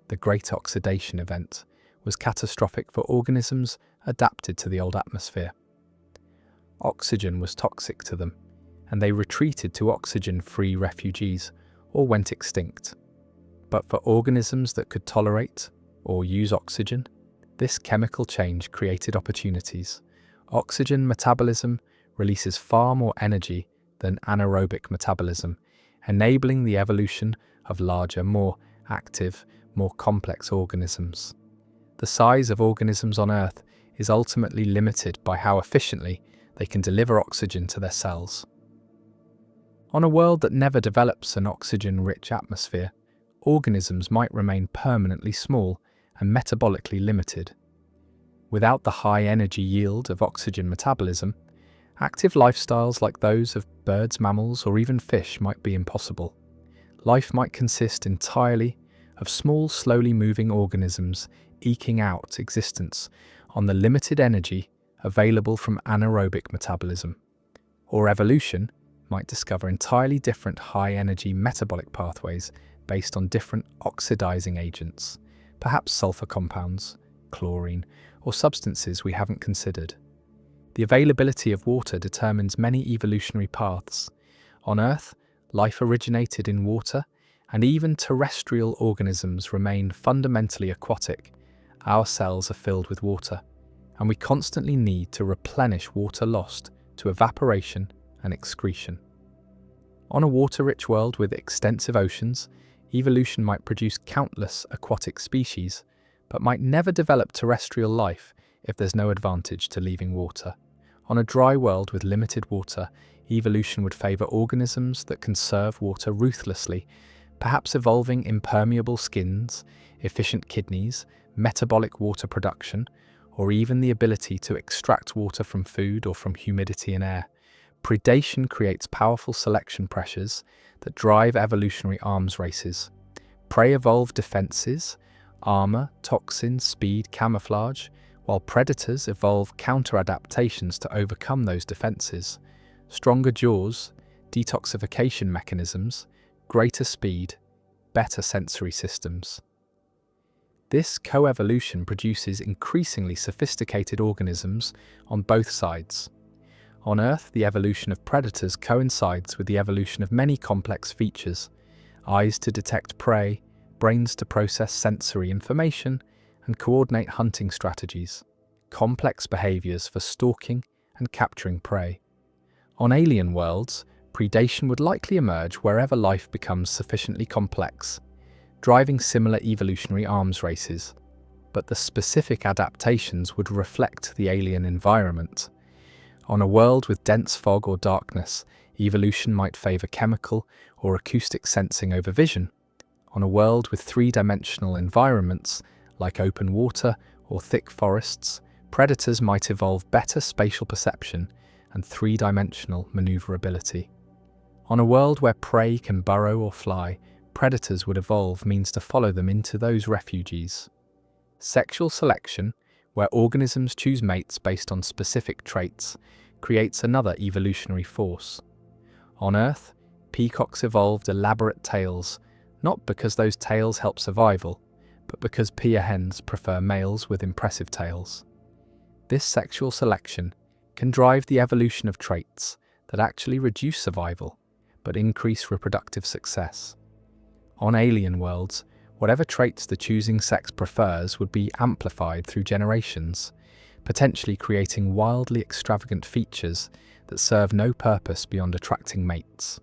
the Great Oxidation Event, was catastrophic for organisms adapted to the old atmosphere. Oxygen was toxic to them, and they retreated to oxygen-free refuges or went extinct. But for organisms that could tolerate or use oxygen, this chemical change created opportunities. Oxygen metabolism releases far more energy than anaerobic metabolism, enabling the evolution of larger, more active, more complex organisms. The size of organisms on Earth is ultimately limited by how efficiently they can deliver oxygen to their cells. On a world that never develops an oxygen-rich atmosphere, organisms might remain permanently small and metabolically limited. Without the high energy yield of oxygen metabolism, active lifestyles like those of birds, mammals, or even fish might be impossible. Life might consist entirely of small, slowly moving organisms eking out existence on the limited energy available from anaerobic metabolism. Or evolution might discover entirely different high-energy metabolic pathways based on different oxidizing agents, perhaps sulfur compounds, chlorine, or substances we haven't considered. The availability of water determines many evolutionary paths. On Earth, life originated in water, and even terrestrial organisms remain fundamentally aquatic. Our cells are filled with water, and we constantly need to replenish water lost to evaporation and excretion. On a water-rich world with extensive oceans, evolution might produce countless aquatic species, but might never develop terrestrial life if there's no advantage to leaving water. On a dry world with limited water, evolution would favor organisms that conserve water ruthlessly, perhaps evolving impermeable skins, efficient kidneys, metabolic water production, or even the ability to extract water from food or from humidity and air. Predation creates powerful selection pressures that drive evolutionary arms races. Prey evolve defenses, armor, toxins, speed, camouflage, while predators evolve counter-adaptations to overcome those defenses. Stronger jaws, detoxification mechanisms, greater speed, better sensory systems. This coevolution produces increasingly sophisticated organisms on both sides. On Earth, the evolution of predators coincides with the evolution of many complex features: eyes to detect prey, brains to process sensory information and coordinate hunting strategies, complex behaviors for stalking and capturing prey. On alien worlds, Predation would likely emerge wherever life becomes sufficiently complex, driving similar evolutionary arms races, but the specific adaptations would reflect the alien environment. On a world with dense fog or darkness, evolution might favour chemical or acoustic sensing over vision. On a world with three-dimensional environments, like open water or thick forests, predators might evolve better spatial perception and three-dimensional manoeuvrability. On a world where prey can burrow or fly, predators would evolve means to follow them into those refuges. Sexual selection, where organisms choose mates based on specific traits, creates another evolutionary force. On Earth, peacocks evolved elaborate tails, not because those tails help survival, but because peahens prefer males with impressive tails. This sexual selection can drive the evolution of traits that actually reduce survival, but increase reproductive success. On alien worlds, whatever traits the choosing sex prefers would be amplified through generations, potentially creating wildly extravagant features that serve no purpose beyond attracting mates.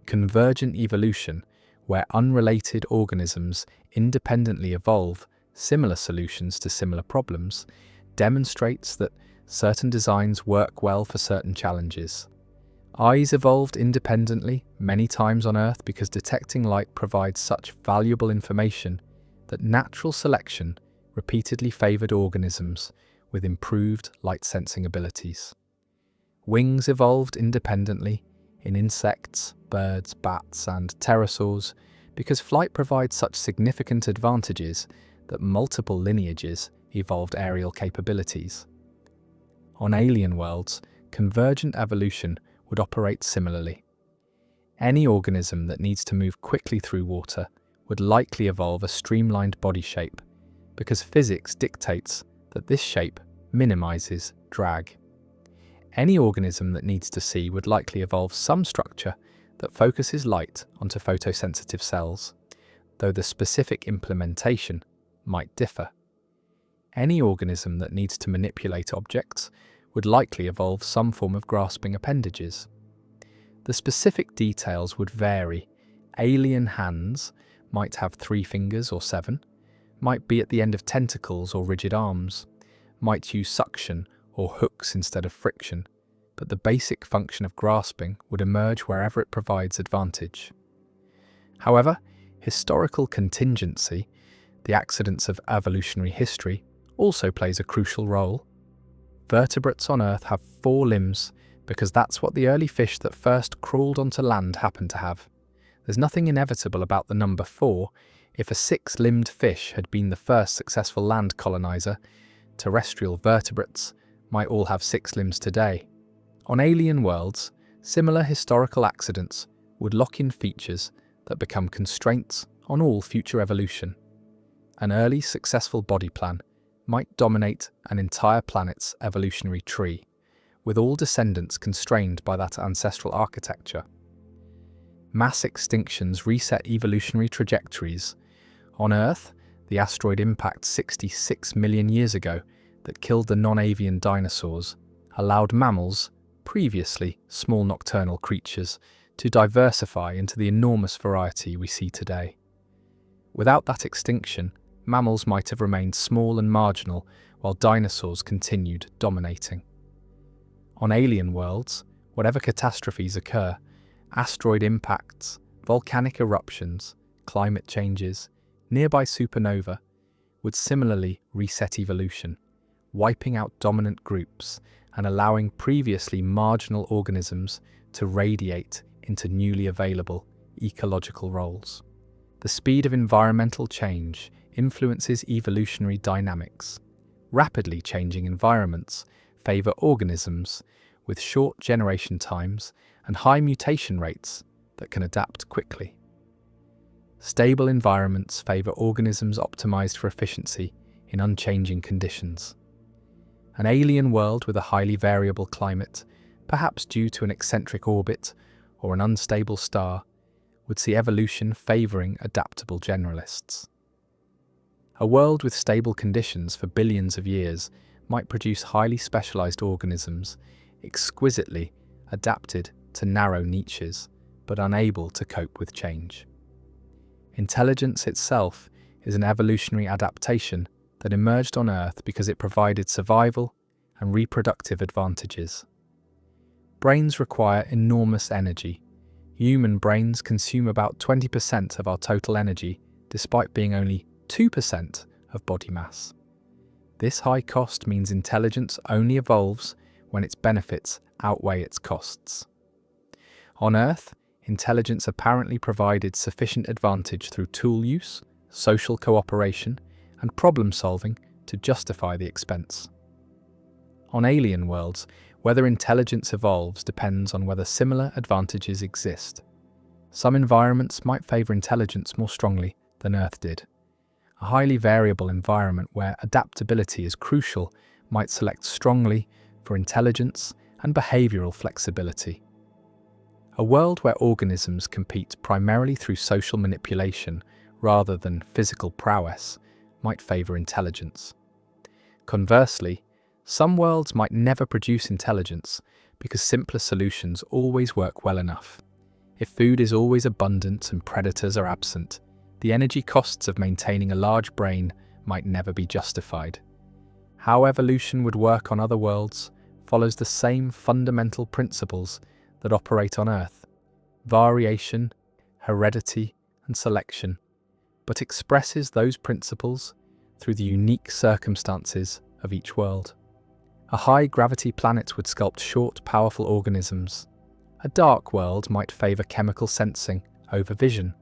Convergent evolution, where unrelated organisms independently evolve similar solutions to similar problems, demonstrates that certain designs work well for certain challenges. Eyes evolved independently many times on Earth because detecting light provides such valuable information that natural selection repeatedly favoured organisms with improved light-sensing abilities. Wings evolved independently in insects, birds, bats, and pterosaurs because flight provides such significant advantages that multiple lineages evolved aerial capabilities. On alien worlds, convergent evolution would operate similarly. Any organism that needs to move quickly through water would likely evolve a streamlined body shape because physics dictates that this shape minimizes drag. Any organism that needs to see would likely evolve some structure that focuses light onto photosensitive cells, though the specific implementation might differ. Any organism that needs to manipulate objects would likely evolve some form of grasping appendages. The specific details would vary. Alien hands might have 3 fingers or 7, might be at the end of tentacles or rigid arms, might use suction or hooks instead of friction, but the basic function of grasping would emerge wherever it provides advantage. However, historical contingency, the accidents of evolutionary history, also plays a crucial role. Vertebrates on Earth have 4 limbs because that's what the early fish that first crawled onto land happened to have. There's nothing inevitable about the number 4. If a 6-limbed fish had been the first successful land colonizer, terrestrial vertebrates might all have 6 limbs today. On alien worlds, similar historical accidents would lock in features that become constraints on all future evolution. An early successful body plan might dominate an entire planet's evolutionary tree, with all descendants constrained by that ancestral architecture. Mass extinctions reset evolutionary trajectories. On Earth, the asteroid impact 66 million years ago that killed the non-avian dinosaurs allowed mammals, previously small nocturnal creatures, to diversify into the enormous variety we see today. Without that extinction, mammals might have remained small and marginal while dinosaurs continued dominating. On alien worlds, whatever catastrophes occur, asteroid impacts, volcanic eruptions, climate changes, nearby supernova, would similarly reset evolution, wiping out dominant groups and allowing previously marginal organisms to radiate into newly available ecological roles. The speed of environmental change influences evolutionary dynamics. Rapidly changing environments favour organisms with short generation times and high mutation rates that can adapt quickly. Stable environments favour organisms optimised for efficiency in unchanging conditions. An alien world with a highly variable climate, perhaps due to an eccentric orbit or an unstable star, would see evolution favouring adaptable generalists. A world with stable conditions for billions of years might produce highly specialised organisms, exquisitely adapted to narrow niches, but unable to cope with change. Intelligence itself is an evolutionary adaptation that emerged on Earth because it provided survival and reproductive advantages. Brains require enormous energy. Human brains consume about 20% of our total energy, despite being only 2% of body mass. This high cost means intelligence only evolves when its benefits outweigh its costs. On Earth, intelligence apparently provided sufficient advantage through tool use, social cooperation, and problem solving to justify the expense. On alien worlds, whether intelligence evolves depends on whether similar advantages exist. Some environments might favour intelligence more strongly than Earth did. A highly variable environment where adaptability is crucial might select strongly for intelligence and behavioural flexibility. A world where organisms compete primarily through social manipulation rather than physical prowess might favour intelligence. Conversely, some worlds might never produce intelligence because simpler solutions always work well enough. If food is always abundant and predators are absent, the energy costs of maintaining a large brain might never be justified. How evolution would work on other worlds follows the same fundamental principles that operate on Earth: variation, heredity, and selection, but expresses those principles through the unique circumstances of each world. A high-gravity planet would sculpt short, powerful organisms. A dark world might favour chemical sensing over vision.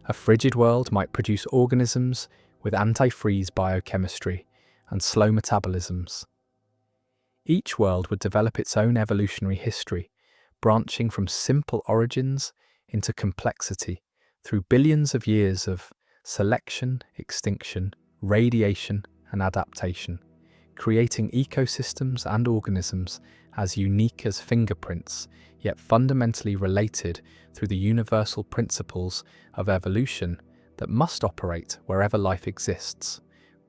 A frigid world might produce organisms with antifreeze biochemistry and slow metabolisms. Each world would develop its own evolutionary history, branching from simple origins into complexity through billions of years of selection, extinction, radiation, and adaptation, creating ecosystems and organisms as unique as fingerprints, yet fundamentally related through the universal principles of evolution that must operate wherever life exists,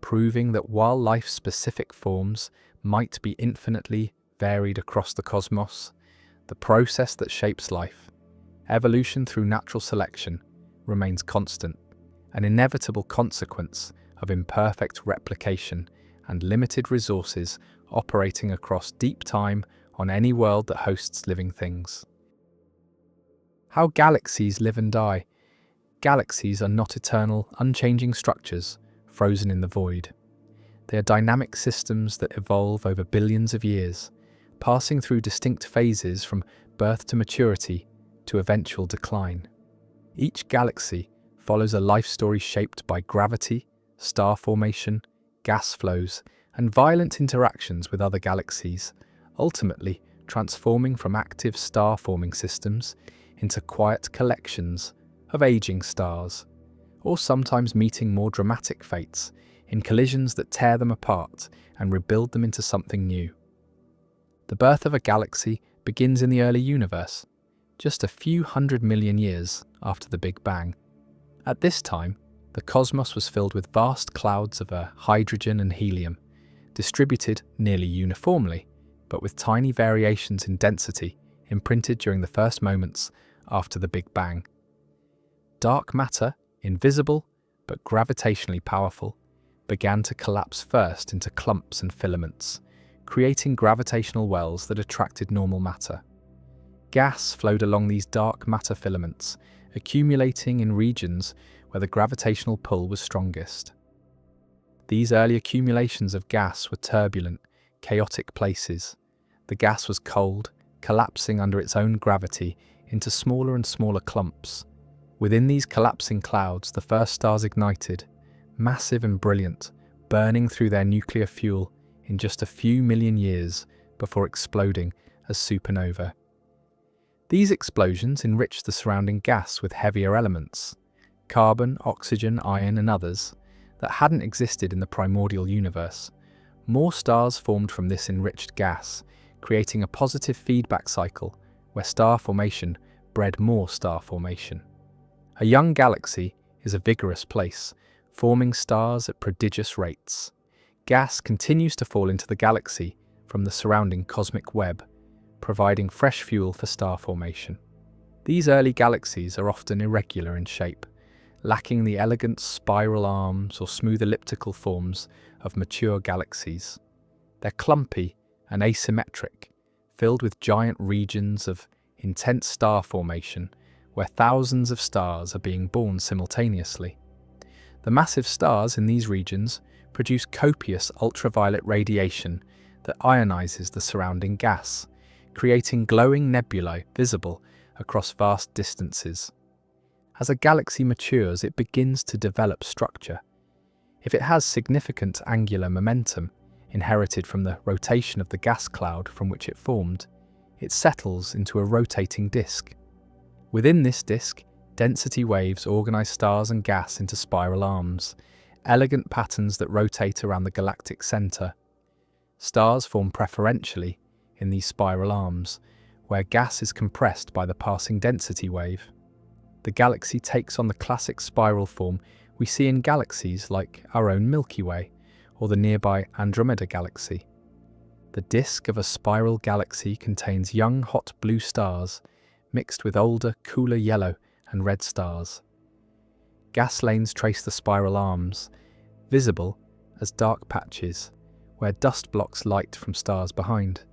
proving that while life-specific forms might be infinitely varied across the cosmos, the process that shapes life, evolution through natural selection, remains constant, an inevitable consequence of imperfect replication and limited resources operating across deep time on any world that hosts living things. How galaxies live and die. Galaxies are not eternal, unchanging structures frozen in the void. They are dynamic systems that evolve over billions of years, passing through distinct phases from birth to maturity to eventual decline. Each galaxy follows a life story shaped by gravity, star formation, gas flows, and violent interactions with other galaxies, ultimately transforming from active star-forming systems into quiet collections of aging stars, or sometimes meeting more dramatic fates in collisions that tear them apart and rebuild them into something new. The birth of a galaxy begins in the early universe, just a few 100 million years after the Big Bang. At this time, the cosmos was filled with vast clouds of hydrogen and helium, distributed nearly uniformly, but with tiny variations in density imprinted during the first moments after the Big Bang. Dark matter, invisible but gravitationally powerful, began to collapse first into clumps and filaments, creating gravitational wells that attracted normal matter. Gas flowed along these dark matter filaments, accumulating in regions where the gravitational pull was strongest. These early accumulations of gas were turbulent, chaotic places. The gas was cold, collapsing under its own gravity into smaller and smaller clumps. Within these collapsing clouds, the first stars ignited, massive and brilliant, burning through their nuclear fuel in just a few million years before exploding as supernova. These explosions enriched the surrounding gas with heavier elements, carbon, oxygen, iron, and others, that hadn't existed in the primordial universe. More stars formed from this enriched gas, creating a positive feedback cycle where star formation bred more star formation. A young galaxy is a vigorous place, forming stars at prodigious rates. Gas continues to fall into the galaxy from the surrounding cosmic web, providing fresh fuel for star formation. These early galaxies are often irregular in shape, lacking the elegant spiral arms or smooth elliptical forms of mature galaxies. They're clumpy and asymmetric, filled with giant regions of intense star formation where thousands of stars are being born simultaneously. The massive stars in these regions produce copious ultraviolet radiation that ionizes the surrounding gas, creating glowing nebulae visible across vast distances. As a galaxy matures, it begins to develop structure. If it has significant angular momentum, inherited from the rotation of the gas cloud from which it formed, it settles into a rotating disk. Within this disk, density waves organize stars and gas into spiral arms, elegant patterns that rotate around the galactic center. Stars form preferentially in these spiral arms, where gas is compressed by the passing density wave. The galaxy takes on the classic spiral form we see in galaxies like our own Milky Way or the nearby Andromeda galaxy. The disk of a spiral galaxy contains young hot blue stars mixed with older, cooler yellow and red stars. Gas lanes trace the spiral arms, visible as dark patches where dust blocks light from stars behind.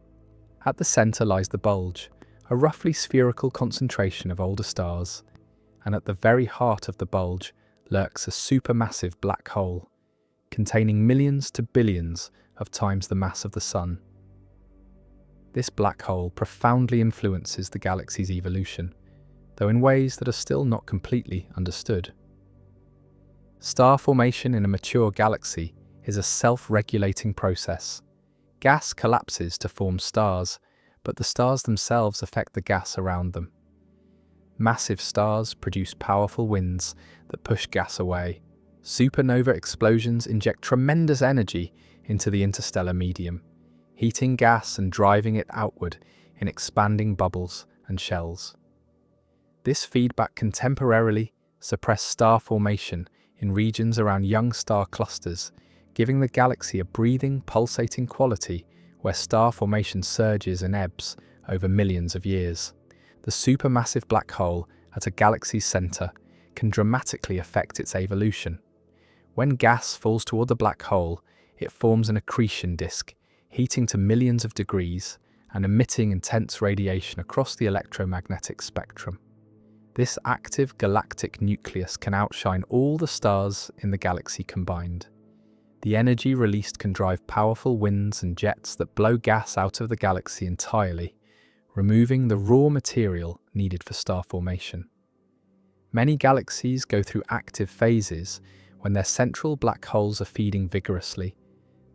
At the center lies the bulge, a roughly spherical concentration of older stars, and at the very heart of the bulge lurks a supermassive black hole, containing millions to billions of times the mass of the Sun. This black hole profoundly influences the galaxy's evolution, though in ways that are still not completely understood. Star formation in a mature galaxy is a self-regulating process. Gas collapses to form stars, but the stars themselves affect the gas around them. Massive stars produce powerful winds that push gas away. Supernova explosions inject tremendous energy into the interstellar medium, heating gas and driving it outward in expanding bubbles and shells. This feedback can temporarily suppress star formation in regions around young star clusters, giving the galaxy a breathing, pulsating quality where star formation surges and ebbs over millions of years. The supermassive black hole at a galaxy's center can dramatically affect its evolution. When gas falls toward the black hole, it forms an accretion disk, heating to millions of degrees and emitting intense radiation across the electromagnetic spectrum. This active galactic nucleus can outshine all the stars in the galaxy combined. The energy released can drive powerful winds and jets that blow gas out of the galaxy entirely, removing the raw material needed for star formation. Many galaxies go through active phases when their central black holes are feeding vigorously,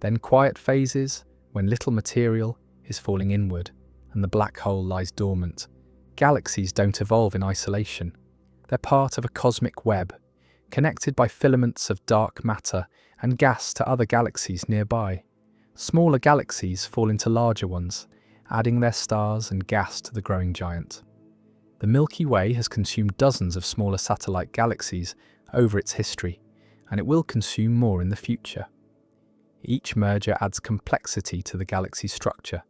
then quiet phases when little material is falling inward and the black hole lies dormant. Galaxies don't evolve in isolation. They're part of a cosmic web, connected by filaments of dark matter and gas to other galaxies nearby. Smaller galaxies fall into larger ones, adding their stars and gas to the growing giant. The Milky Way has consumed dozens of smaller satellite galaxies over its history, and it will consume more in the future. Each merger adds complexity to the galaxy's structure,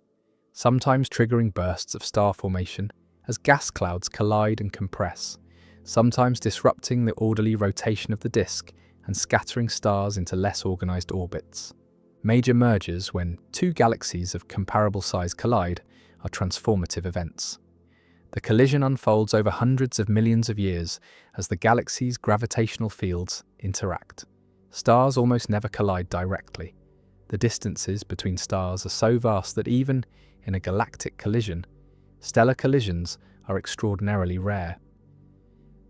sometimes triggering bursts of star formation as gas clouds collide and compress, sometimes disrupting the orderly rotation of the disk and scattering stars into less organized orbits. Major mergers, when two galaxies of comparable size collide, are transformative events. The collision unfolds over hundreds of millions of years as the galaxy's gravitational fields interact. Stars almost never collide directly. The distances between stars are so vast that even in a galactic collision, stellar collisions are extraordinarily rare.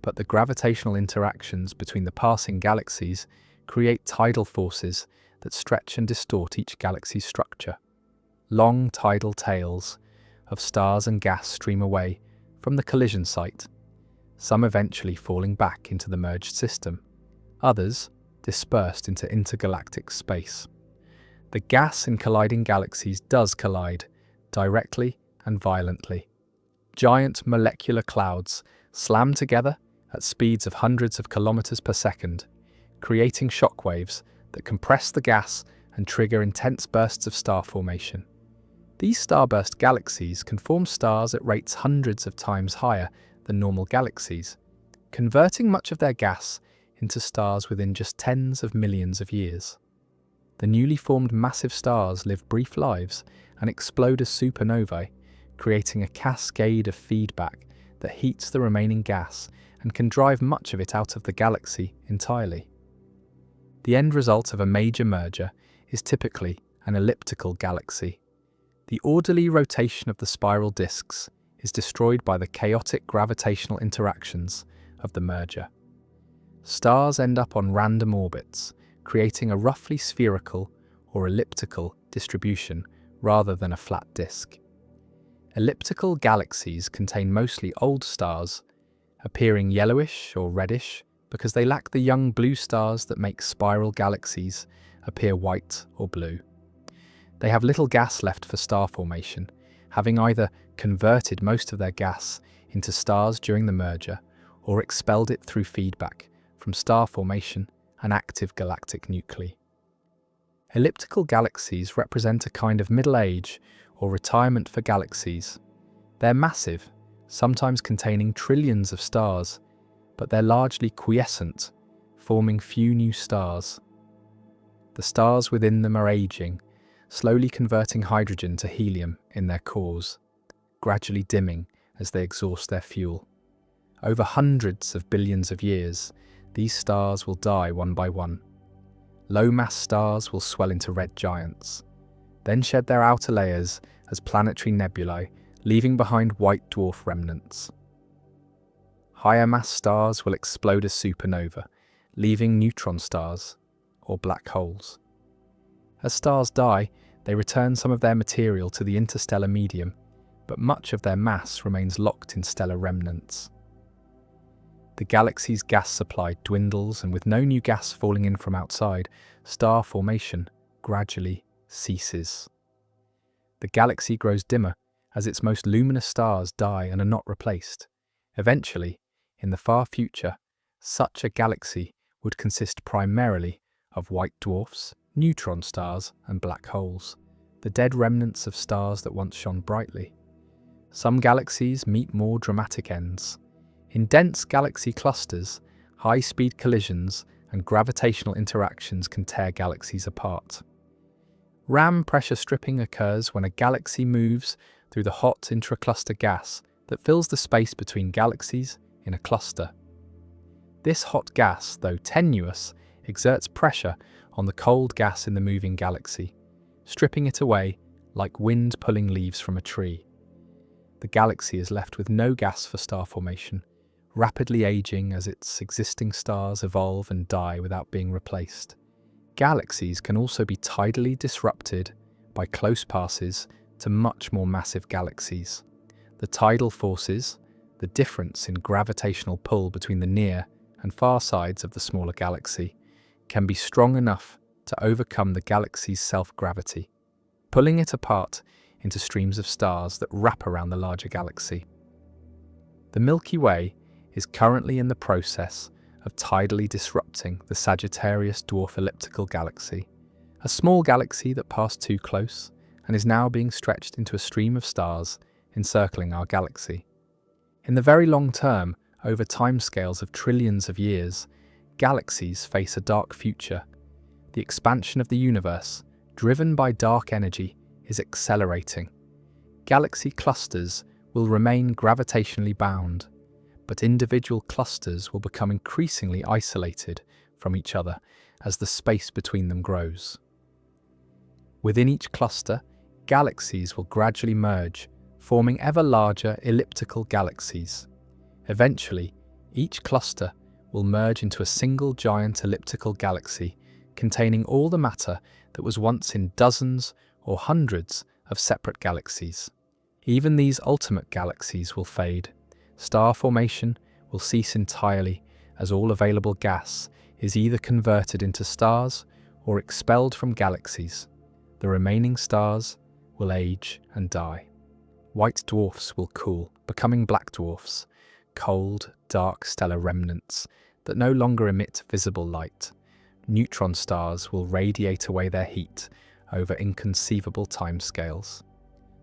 But the gravitational interactions between the passing galaxies create tidal forces that stretch and distort each galaxy's structure. Long tidal tails of stars and gas stream away from the collision site, some eventually falling back into the merged system, others dispersed into intergalactic space. The gas in colliding galaxies does collide, directly and violently. Giant molecular clouds slam together at speeds of hundreds of kilometers per second, creating shockwaves that compress the gas and trigger intense bursts of star formation. These starburst galaxies can form stars at rates hundreds of times higher than normal galaxies, converting much of their gas into stars within just tens of millions of years. The newly formed massive stars live brief lives and explode as supernovae, creating a cascade of feedback that heats the remaining gas and can drive much of it out of the galaxy entirely. The end result of a major merger is typically an elliptical galaxy. The orderly rotation of the spiral disks is destroyed by the chaotic gravitational interactions of the merger. Stars end up on random orbits, creating a roughly spherical or elliptical distribution rather than a flat disk. Elliptical galaxies contain mostly old stars, appearing yellowish or reddish because they lack the young blue stars that make spiral galaxies appear white or blue. They have little gas left for star formation, having either converted most of their gas into stars during the merger or expelled it through feedback from star formation and active galactic nuclei. Elliptical galaxies represent a kind of middle age or retirement for galaxies. They're massive, sometimes containing trillions of stars, but they're largely quiescent, forming few new stars. The stars within them are aging, slowly converting hydrogen to helium in their cores, gradually dimming as they exhaust their fuel. Over hundreds of billions of years, these stars will die one by one. Low-mass stars will swell into red giants, then shed their outer layers as planetary nebulae, leaving behind white dwarf remnants. Higher-mass stars will explode as supernova, leaving neutron stars, or black holes. As stars die, they return some of their material to the interstellar medium, but much of their mass remains locked in stellar remnants. The galaxy's gas supply dwindles, and with no new gas falling in from outside, star formation gradually ceases. The galaxy grows dimmer as its most luminous stars die and are not replaced. Eventually, in the far future, such a galaxy would consist primarily of white dwarfs, neutron stars, and black holes, the dead remnants of stars that once shone brightly. Some galaxies meet more dramatic ends. In dense galaxy clusters, high-speed collisions and gravitational interactions can tear galaxies apart. Ram pressure stripping occurs when a galaxy moves through the hot intracluster gas that fills the space between galaxies in a cluster. This hot gas, though tenuous, exerts pressure on the cold gas in the moving galaxy, stripping it away like wind pulling leaves from a tree. The galaxy is left with no gas for star formation, rapidly aging as its existing stars evolve and die without being replaced. Galaxies can also be tidally disrupted by close passes to much more massive galaxies. The tidal forces, the difference in gravitational pull between the near and far sides of the smaller galaxy, can be strong enough to overcome the galaxy's self-gravity, pulling it apart into streams of stars that wrap around the larger galaxy. The Milky Way is currently in the process of tidally disrupting the Sagittarius dwarf elliptical galaxy, a small galaxy that passed too close and is now being stretched into a stream of stars encircling our galaxy. In the very long term, over timescales of trillions of years, galaxies face a dark future. The expansion of the universe, driven by dark energy, is accelerating. Galaxy clusters will remain gravitationally bound, but individual clusters will become increasingly isolated from each other as the space between them grows. Within each cluster, galaxies will gradually merge, forming ever larger elliptical galaxies. Eventually, each cluster will merge into a single giant elliptical galaxy containing all the matter that was once in dozens or hundreds of separate galaxies. Even these ultimate galaxies will fade. Star formation will cease entirely as all available gas is either converted into stars or expelled from galaxies. The remaining stars will age and die. White dwarfs will cool, becoming black dwarfs, cold, dark stellar remnants that no longer emit visible light. Neutron stars will radiate away their heat over inconceivable timescales.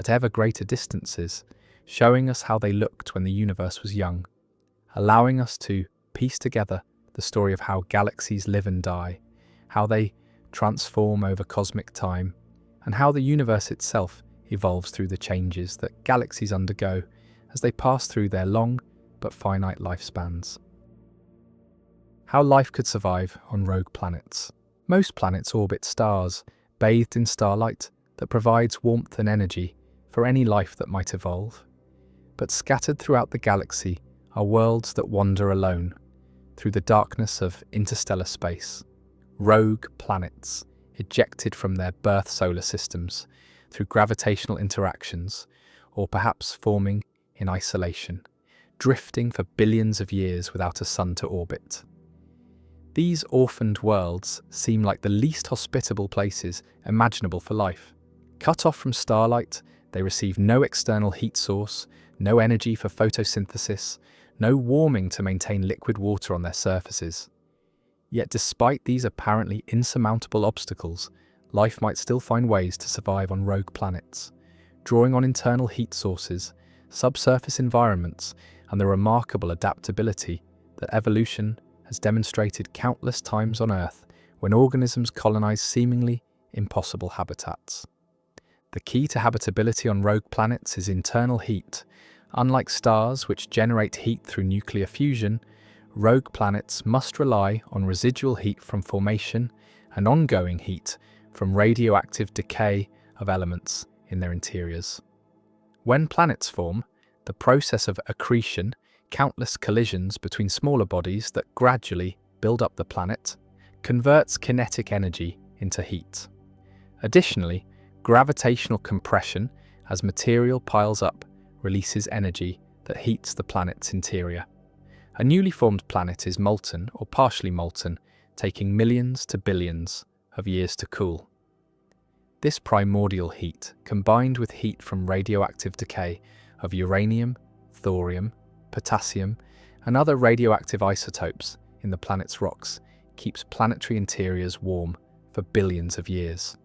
at ever greater distances, showing us how they looked when the universe was young, allowing us to piece together the story of how galaxies live and die, how they transform over cosmic time, and how the universe itself evolves through the changes that galaxies undergo as they pass through their long but finite lifespans. How life could survive on rogue planets. Most planets orbit stars, bathed in starlight that provides warmth and energy for any life that might evolve. But scattered throughout the galaxy are worlds that wander alone through the darkness of interstellar space. Rogue planets, ejected from their birth solar systems through gravitational interactions, or perhaps forming in isolation, drifting for billions of years without a sun to orbit. These orphaned worlds seem like the least hospitable places imaginable for life. Cut off from starlight, they receive no external heat source, no energy for photosynthesis, no warming to maintain liquid water on their surfaces. Yet despite these apparently insurmountable obstacles, life might still find ways to survive on rogue planets, drawing on internal heat sources, subsurface environments, and the remarkable adaptability that evolution has demonstrated countless times on Earth when organisms colonize seemingly impossible habitats. The key to habitability on rogue planets is internal heat. Unlike stars, which generate heat through nuclear fusion, rogue planets must rely on residual heat from formation and ongoing heat from radioactive decay of elements in their interiors. When planets form, the process of accretion, countless collisions between smaller bodies that gradually build up the planet, converts kinetic energy into heat. Additionally, gravitational compression, as material piles up, releases energy that heats the planet's interior. A newly formed planet is molten or partially molten, taking millions to billions of years to cool. This primordial heat, combined with heat from radioactive decay of uranium, thorium, potassium, and other radioactive isotopes in the planet's rocks, keeps planetary interiors warm for billions of years.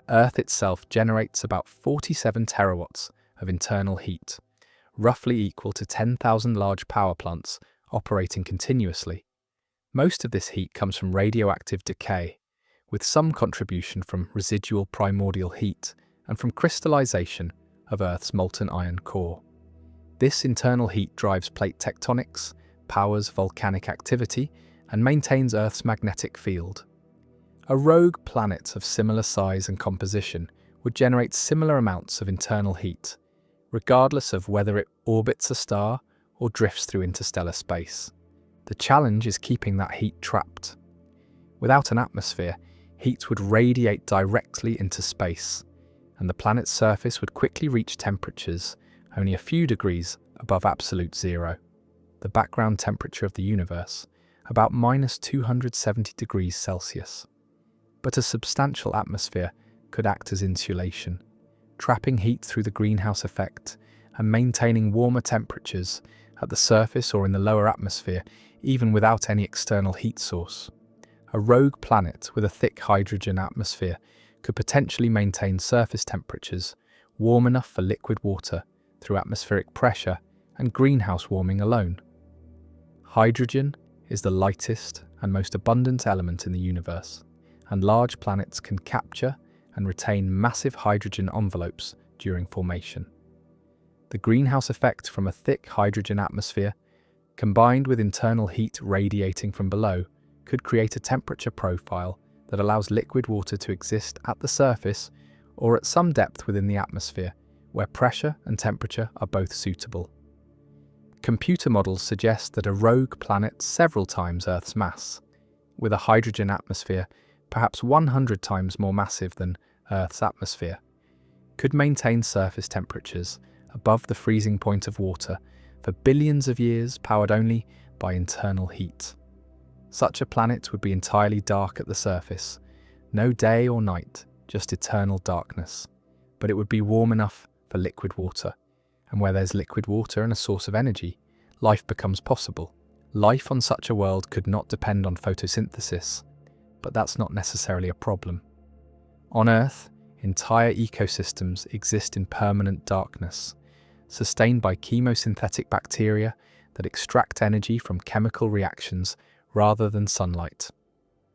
Earth itself generates about 47 terawatts of internal heat, roughly equal to 10,000 large power plants operating continuously. Most of this heat comes from radioactive decay, with some contribution from residual primordial heat and from crystallization of Earth's molten iron core. This internal heat drives plate tectonics, powers volcanic activity, and maintains Earth's magnetic field. A rogue planet of similar size and composition would generate similar amounts of internal heat, regardless of whether it orbits a star or drifts through interstellar space. The challenge is keeping that heat trapped. Without an atmosphere, heat would radiate directly into space, and the planet's surface would quickly reach temperatures only a few degrees above absolute zero, the background temperature of the universe, about minus 270 degrees Celsius. But a substantial atmosphere could act as insulation, trapping heat through the greenhouse effect and maintaining warmer temperatures at the surface or in the lower atmosphere, even without any external heat source. A rogue planet with a thick hydrogen atmosphere could potentially maintain surface temperatures warm enough for liquid water through atmospheric pressure and greenhouse warming alone. Hydrogen is the lightest and most abundant element in the universe, and large planets can capture and retain massive hydrogen envelopes during formation. The greenhouse effect from a thick hydrogen atmosphere, combined with internal heat radiating from below, could create a temperature profile that allows liquid water to exist at the surface or at some depth within the atmosphere, where pressure and temperature are both suitable. Computer models suggest that a rogue planet several times Earth's mass, with a hydrogen atmosphere perhaps 100 times more massive than Earth's atmosphere, could maintain surface temperatures above the freezing point of water for billions of years, powered only by internal heat. Such a planet would be entirely dark at the surface, no day or night, just eternal darkness. But it would be warm enough for liquid water, and where there's liquid water and a source of energy, life becomes possible. Life on such a world could not depend on photosynthesis, but that's not necessarily a problem. On Earth, entire ecosystems exist in permanent darkness, sustained by chemosynthetic bacteria that extract energy from chemical reactions rather than sunlight.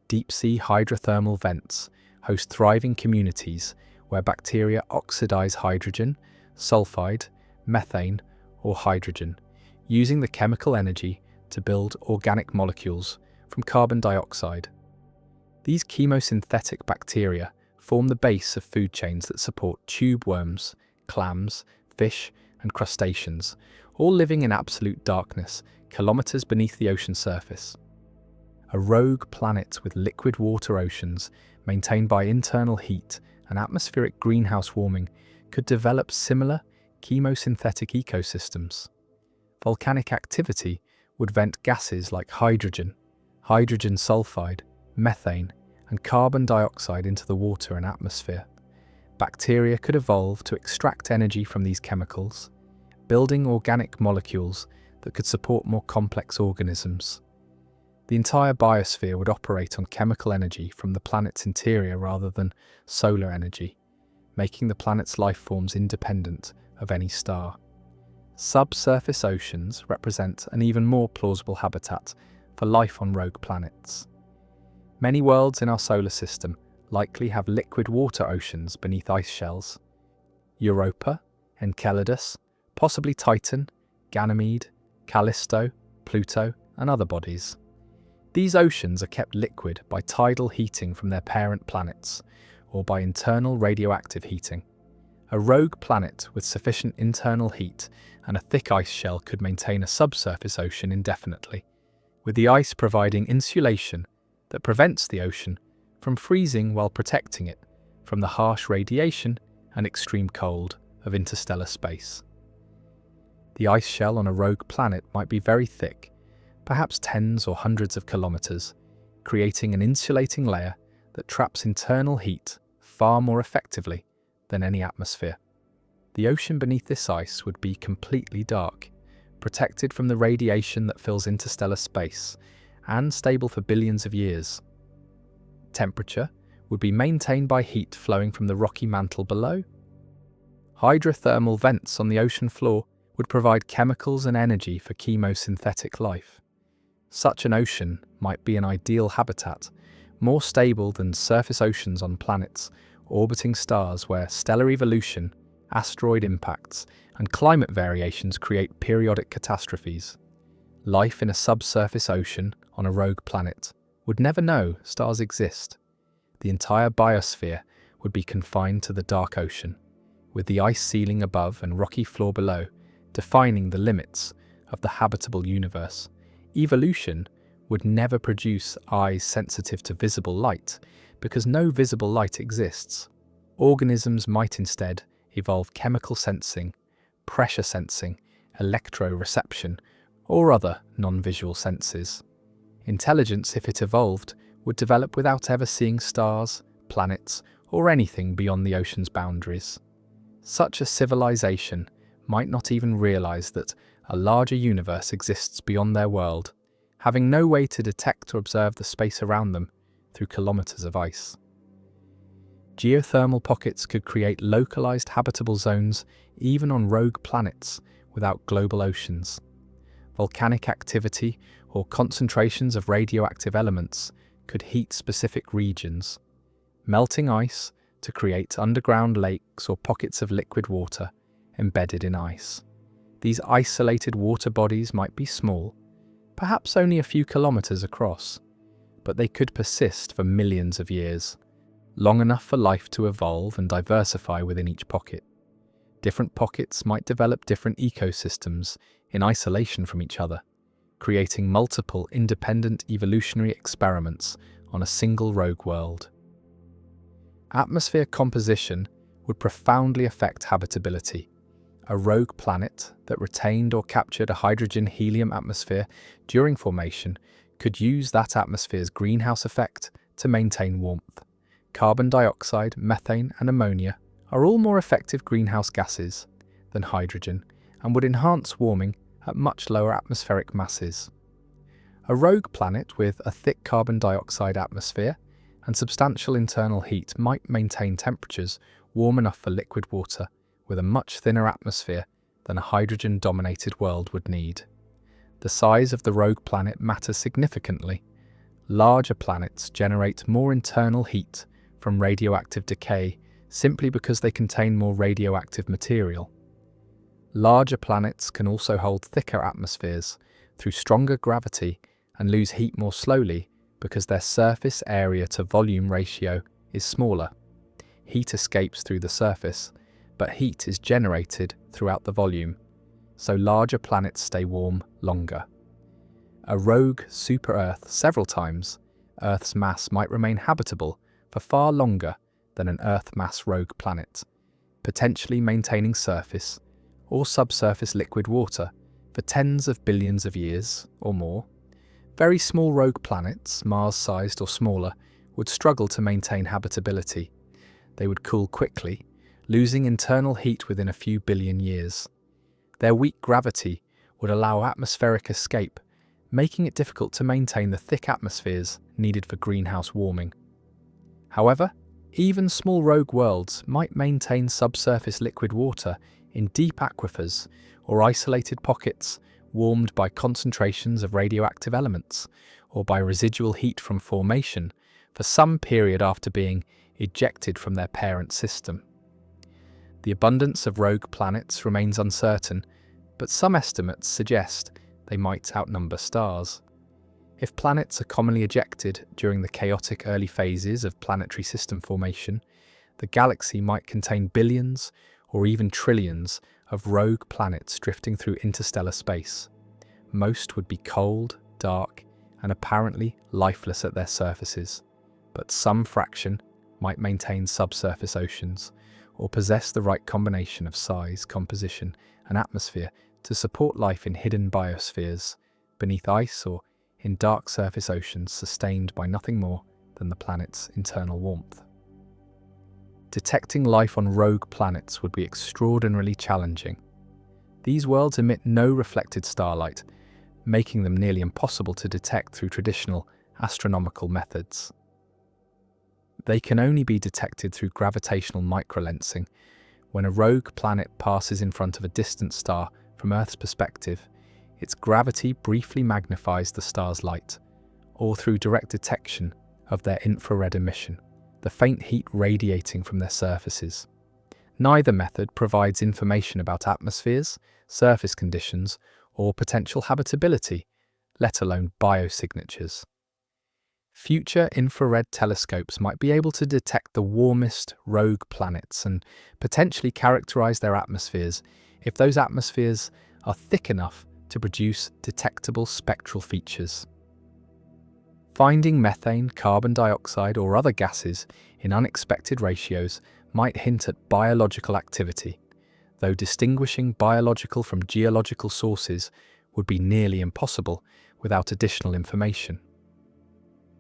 Deep-sea hydrothermal vents host thriving communities where bacteria oxidize hydrogen, sulfide, methane, or hydrogen, using the chemical energy to build organic molecules from carbon dioxide. These chemosynthetic bacteria form the base of food chains that support tube worms, clams, fish, and crustaceans, all living in absolute darkness, kilometers beneath the ocean surface. A rogue planet with liquid water oceans, maintained by internal heat and atmospheric greenhouse warming, could develop similar chemosynthetic ecosystems. Volcanic activity would vent gases like hydrogen, hydrogen sulfide, methane, and carbon dioxide into the water and atmosphere. Bacteria could evolve to extract energy from these chemicals, building organic molecules that could support more complex organisms. The entire biosphere would operate on chemical energy from the planet's interior rather than solar energy, making the planet's life forms independent of any star. Subsurface oceans represent an even more plausible habitat for life on rogue planets. Many worlds in our solar system likely have liquid water oceans beneath ice shells. Europa, Enceladus, possibly Titan, Ganymede, Callisto, Pluto, and other bodies. These oceans are kept liquid by tidal heating from their parent planets, or by internal radioactive heating. A rogue planet with sufficient internal heat and a thick ice shell could maintain a subsurface ocean indefinitely, with the ice providing insulation that prevents the ocean from freezing while protecting it from the harsh radiation and extreme cold of interstellar space. The ice shell on a rogue planet might be very thick, perhaps tens or hundreds of kilometers, creating an insulating layer that traps internal heat far more effectively than any atmosphere. The ocean beneath this ice would be completely dark, protected from the radiation that fills interstellar space, and stable for billions of years. Temperature would be maintained by heat flowing from the rocky mantle below. Hydrothermal vents on the ocean floor would provide chemicals and energy for chemosynthetic life. Such an ocean might be an ideal habitat, more stable than surface oceans on planets orbiting stars where stellar evolution, asteroid impacts, and climate variations create periodic catastrophes. Life in a subsurface ocean on a rogue planet would never know stars exist. The entire biosphere would be confined to the dark ocean, with the ice ceiling above and rocky floor below defining the limits of the habitable universe. Evolution would never produce eyes sensitive to visible light because no visible light exists. Organisms might instead evolve chemical sensing, pressure sensing, electroreception, or other non-visual senses. Intelligence, if it evolved, would develop without ever seeing stars, planets, or anything beyond the ocean's boundaries. Such a civilization might not even realize that a larger universe exists beyond their world, having no way to detect or observe the space around them through kilometers of ice. Geothermal pockets could create localized habitable zones even on rogue planets without global oceans. Volcanic activity or concentrations of radioactive elements could heat specific regions, melting ice to create underground lakes or pockets of liquid water embedded in ice. These isolated water bodies might be small, perhaps only a few kilometers across, but they could persist for millions of years, long enough for life to evolve and diversify within each pocket. Different pockets might develop different ecosystems in isolation from each other, creating multiple independent evolutionary experiments on a single rogue world. Atmosphere composition would profoundly affect habitability. A rogue planet that retained or captured a hydrogen-helium atmosphere during formation could use that atmosphere's greenhouse effect to maintain warmth. Carbon dioxide, methane, and ammonia are all more effective greenhouse gases than hydrogen and would enhance warming at much lower atmospheric masses. A rogue planet with a thick carbon dioxide atmosphere and substantial internal heat might maintain temperatures warm enough for liquid water, with a much thinner atmosphere than a hydrogen-dominated world would need. The size of the rogue planet matters significantly. Larger planets generate more internal heat from radioactive decay simply because they contain more radioactive material. Larger planets can also hold thicker atmospheres through stronger gravity and lose heat more slowly because their surface area to volume ratio is smaller. Heat escapes through the surface, but heat is generated throughout the volume, so larger planets stay warm longer. A rogue super-Earth several times, Earth's mass might remain habitable for far longer than an Earth-mass rogue planet, potentially maintaining surface or subsurface liquid water for tens of billions of years or more. Very small rogue planets, Mars-sized or smaller, would struggle to maintain habitability. They would cool quickly, losing internal heat within a few billion years. Their weak gravity would allow atmospheric escape, making it difficult to maintain the thick atmospheres needed for greenhouse warming. However, even small rogue worlds might maintain subsurface liquid water in deep aquifers or isolated pockets warmed by concentrations of radioactive elements or by residual heat from formation for some period after being ejected from their parent system. The abundance of rogue planets remains uncertain, but some estimates suggest they might outnumber stars. If planets are commonly ejected during the chaotic early phases of planetary system formation, the galaxy might contain billions or even trillions of rogue planets drifting through interstellar space. Most would be cold, dark, and apparently lifeless at their surfaces, but some fraction might maintain subsurface oceans or possess the right combination of size, composition, and atmosphere to support life in hidden biospheres, beneath ice or in dark surface oceans sustained by nothing more than the planet's internal warmth. Detecting life on rogue planets would be extraordinarily challenging. These worlds emit no reflected starlight, making them nearly impossible to detect through traditional astronomical methods. They can only be detected through gravitational microlensing. When a rogue planet passes in front of a distant star from Earth's perspective, its gravity briefly magnifies the star's light, or through direct detection of their infrared emission, the faint heat radiating from their surfaces. Neither method provides information about atmospheres, surface conditions, or potential habitability, let alone biosignatures. Future infrared telescopes might be able to detect the warmest rogue planets and potentially characterize their atmospheres if those atmospheres are thick enough to produce detectable spectral features. Finding methane, carbon dioxide, or other gases in unexpected ratios might hint at biological activity, though distinguishing biological from geological sources would be nearly impossible without additional information.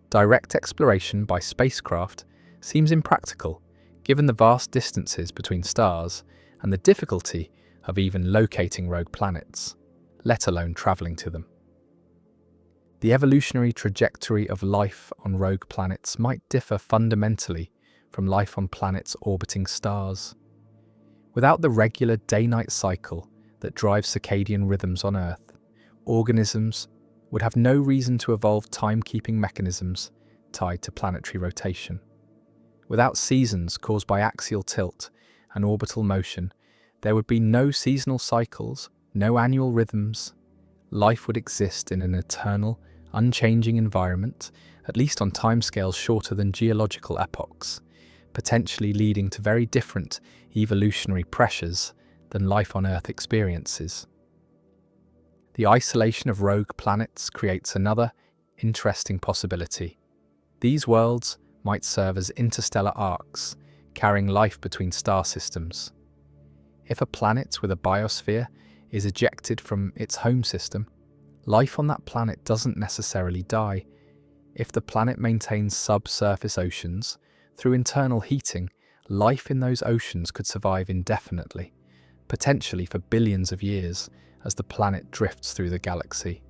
Direct exploration by spacecraft seems impractical, given the vast distances between stars and the difficulty of even locating rogue planets, let alone traveling to them. The evolutionary trajectory of life on rogue planets might differ fundamentally from life on planets orbiting stars. Without the regular day-night cycle that drives circadian rhythms on Earth, organisms would have no reason to evolve timekeeping mechanisms tied to planetary rotation. Without seasons caused by axial tilt and orbital motion, there would be no seasonal cycles, no annual rhythms. Life would exist in an eternal, unchanging environment, at least on timescales shorter than geological epochs, potentially leading to very different evolutionary pressures than life on Earth experiences. The isolation of rogue planets creates another interesting possibility. These worlds might serve as interstellar arcs, carrying life between star systems. If a planet with a biosphere is ejected from its home system, life on that planet doesn't necessarily die. If the planet maintains subsurface oceans, through internal heating, life in those oceans could survive indefinitely, potentially for billions of years, as the planet drifts through the galaxy.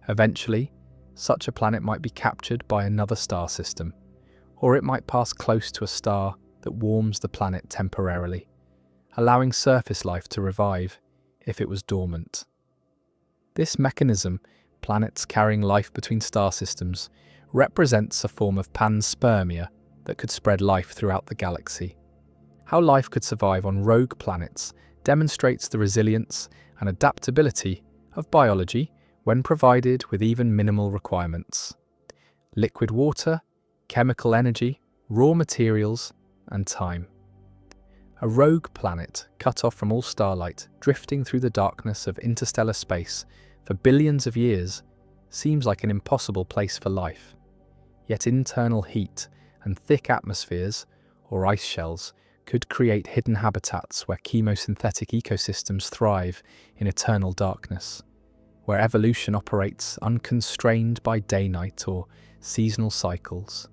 Eventually, such a planet might be captured by another star system, or it might pass close to a star that warms the planet temporarily, allowing surface life to revive if it was dormant. This mechanism, planets carrying life between star systems, represents a form of panspermia that could spread life throughout the galaxy. How life could survive on rogue planets demonstrates the resilience and adaptability of biology when provided with even minimal requirements. Liquid water, chemical energy, raw materials, and time. A rogue planet cut off from all starlight, drifting through the darkness of interstellar space for billions of years, seems like an impossible place for life. Yet internal heat and thick atmospheres, or ice shells, could create hidden habitats where chemosynthetic ecosystems thrive in eternal darkness, where evolution operates unconstrained by day-night or seasonal cycles,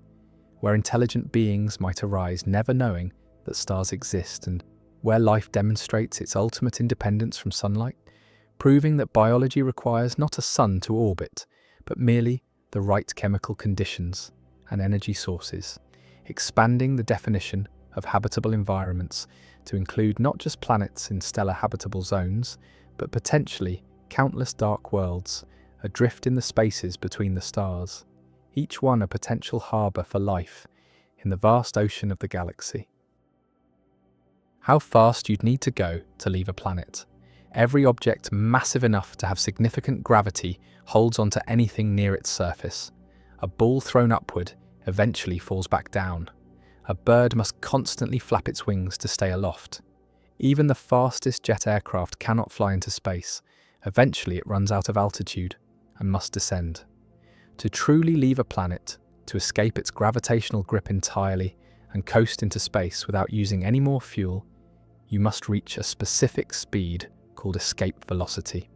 where intelligent beings might arise never knowing that stars exist, and where life demonstrates its ultimate independence from sunlight, proving that biology requires not a sun to orbit, but merely the right chemical conditions and energy sources, expanding the definition of habitable environments to include not just planets in stellar habitable zones, but potentially countless dark worlds adrift in the spaces between the stars, each one a potential harbour for life in the vast ocean of the galaxy. How fast you'd need to go to leave a planet. Every object massive enough to have significant gravity holds onto anything near its surface. A ball thrown upward eventually falls back down. A bird must constantly flap its wings to stay aloft. Even the fastest jet aircraft cannot fly into space. Eventually it runs out of altitude and must descend. To truly leave a planet, to escape its gravitational grip entirely and coast into space without using any more fuel, you must reach a specific speed called escape velocity.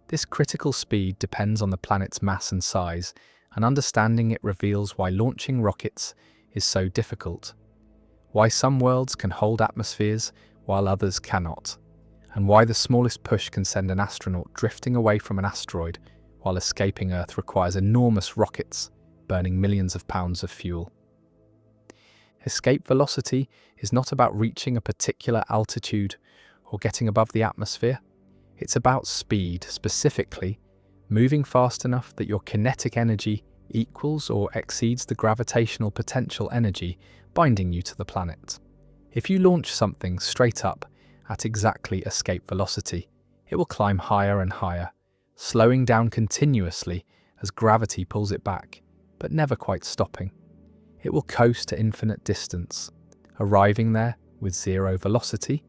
This critical speed depends on the planet's mass and size, and understanding it reveals why launching rockets is so difficult, why some worlds can hold atmospheres while others cannot, and why the smallest push can send an astronaut drifting away from an asteroid while escaping Earth requires enormous rockets burning millions of pounds of fuel. Escape velocity is not about reaching a particular altitude or getting above the atmosphere. It's about speed, specifically moving fast enough that your kinetic energy equals or exceeds the gravitational potential energy binding you to the planet. If you launch something straight up at exactly escape velocity, it will climb higher and higher, slowing down continuously as gravity pulls it back, but never quite stopping. It will coast to infinite distance, arriving there with zero velocity,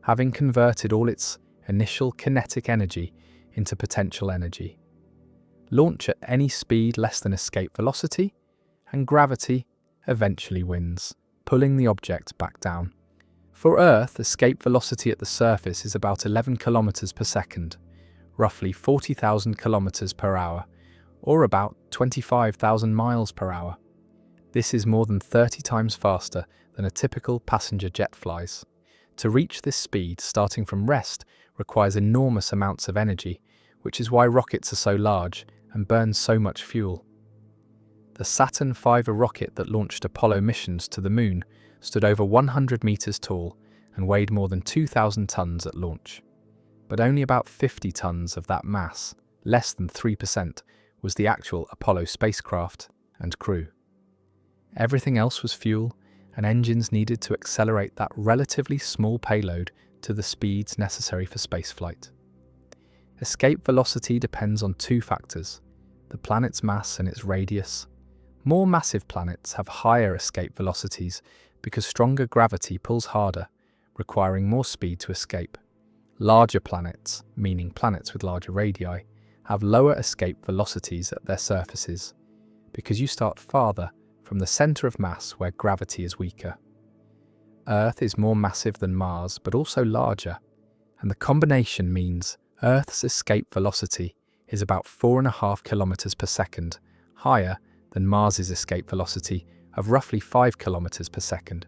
having converted all its initial kinetic energy into potential energy. Launch at any speed less than escape velocity, and gravity eventually wins, pulling the object back down. For Earth, escape velocity at the surface is about 11 kilometers per second, roughly 40,000 kilometers per hour, or about 25,000 miles per hour. This is more than 30 times faster than a typical passenger jet flies. To reach this speed, starting from rest requires enormous amounts of energy, which is why rockets are so large and burn so much fuel. The Saturn V rocket that launched Apollo missions to the Moon stood over 100 meters tall and weighed more than 2,000 tons at launch. But only about 50 tons of that mass, less than 3%, was the actual Apollo spacecraft and crew. Everything else was fuel and engines needed to accelerate that relatively small payload to the speeds necessary for spaceflight. Escape velocity depends on two factors: the planet's mass and its radius. More massive planets have higher escape velocities because stronger gravity pulls harder, requiring more speed to escape. Larger planets, meaning planets with larger radii, have lower escape velocities at their surfaces because you start farther from the center of mass where gravity is weaker. Earth is more massive than Mars, but also larger, and the combination means Earth's escape velocity is about 4.5 kilometers per second, higher than Mars's escape velocity of roughly 5 kilometers per second.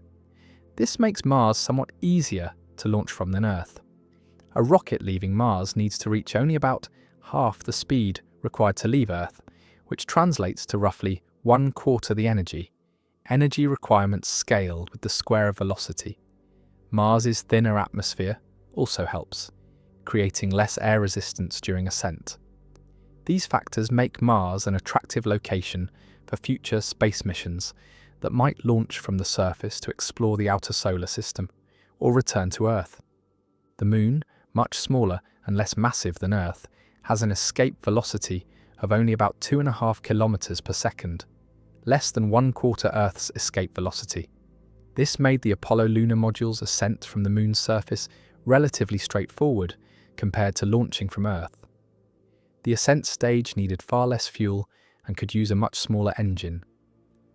This makes Mars somewhat easier to launch from than Earth. A rocket leaving Mars needs to reach only about half the speed required to leave Earth, which translates to roughly 1/4 the energy. energy requirements scaled with the square of velocity. Mars's thinner atmosphere also helps, creating less air resistance during ascent. These factors make Mars an attractive location for future space missions that might launch from the surface to explore the outer solar system or return to Earth. The Moon, much smaller and less massive than Earth, has an escape velocity of only about 2.5 kilometers per second, less than 1/4 Earth's escape velocity. This made the Apollo lunar module's ascent from the Moon's surface relatively straightforward compared to launching from Earth. The ascent stage needed far less fuel and could use a much smaller engine.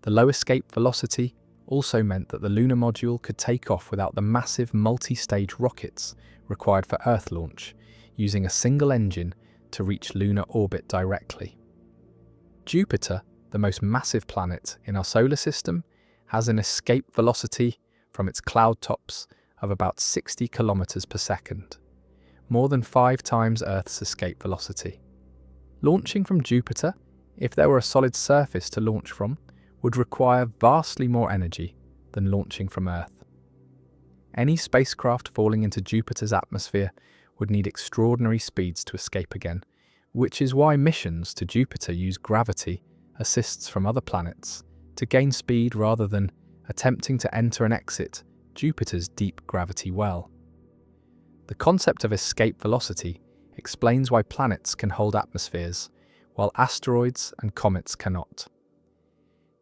The low escape velocity also meant that the lunar module could take off without the massive multi-stage rockets required for Earth launch, using a single engine to reach lunar orbit directly. Jupiter, the most massive planet in our solar system, has an escape velocity from its cloud tops of about 60 kilometers per second, more than 5 times Earth's escape velocity. Launching from Jupiter, if there were a solid surface to launch from, would require vastly more energy than launching from Earth. Any spacecraft falling into Jupiter's atmosphere would need extraordinary speeds to escape again, which is why missions to Jupiter use gravity assists from other planets to gain speed rather than attempting to enter and exit Jupiter's deep gravity well. The concept of escape velocity explains why planets can hold atmospheres, while asteroids and comets cannot.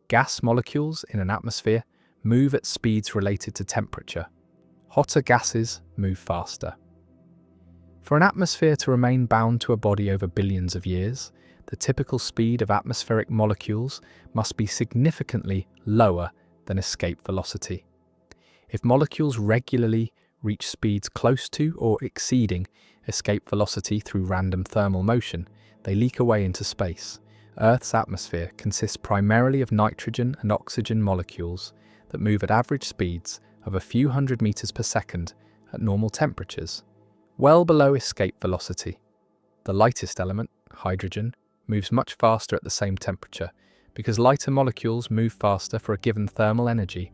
Gas molecules in an atmosphere move at speeds related to temperature. Hotter gases move faster. For an atmosphere to remain bound to a body over billions of years, the typical speed of atmospheric molecules must be significantly lower than escape velocity. If molecules regularly reach speeds close to or exceeding escape velocity through random thermal motion, they leak away into space. Earth's atmosphere consists primarily of nitrogen and oxygen molecules that move at average speeds of a few hundred meters per second at normal temperatures, well below escape velocity. The lightest element, hydrogen, moves much faster at the same temperature because lighter molecules move faster for a given thermal energy.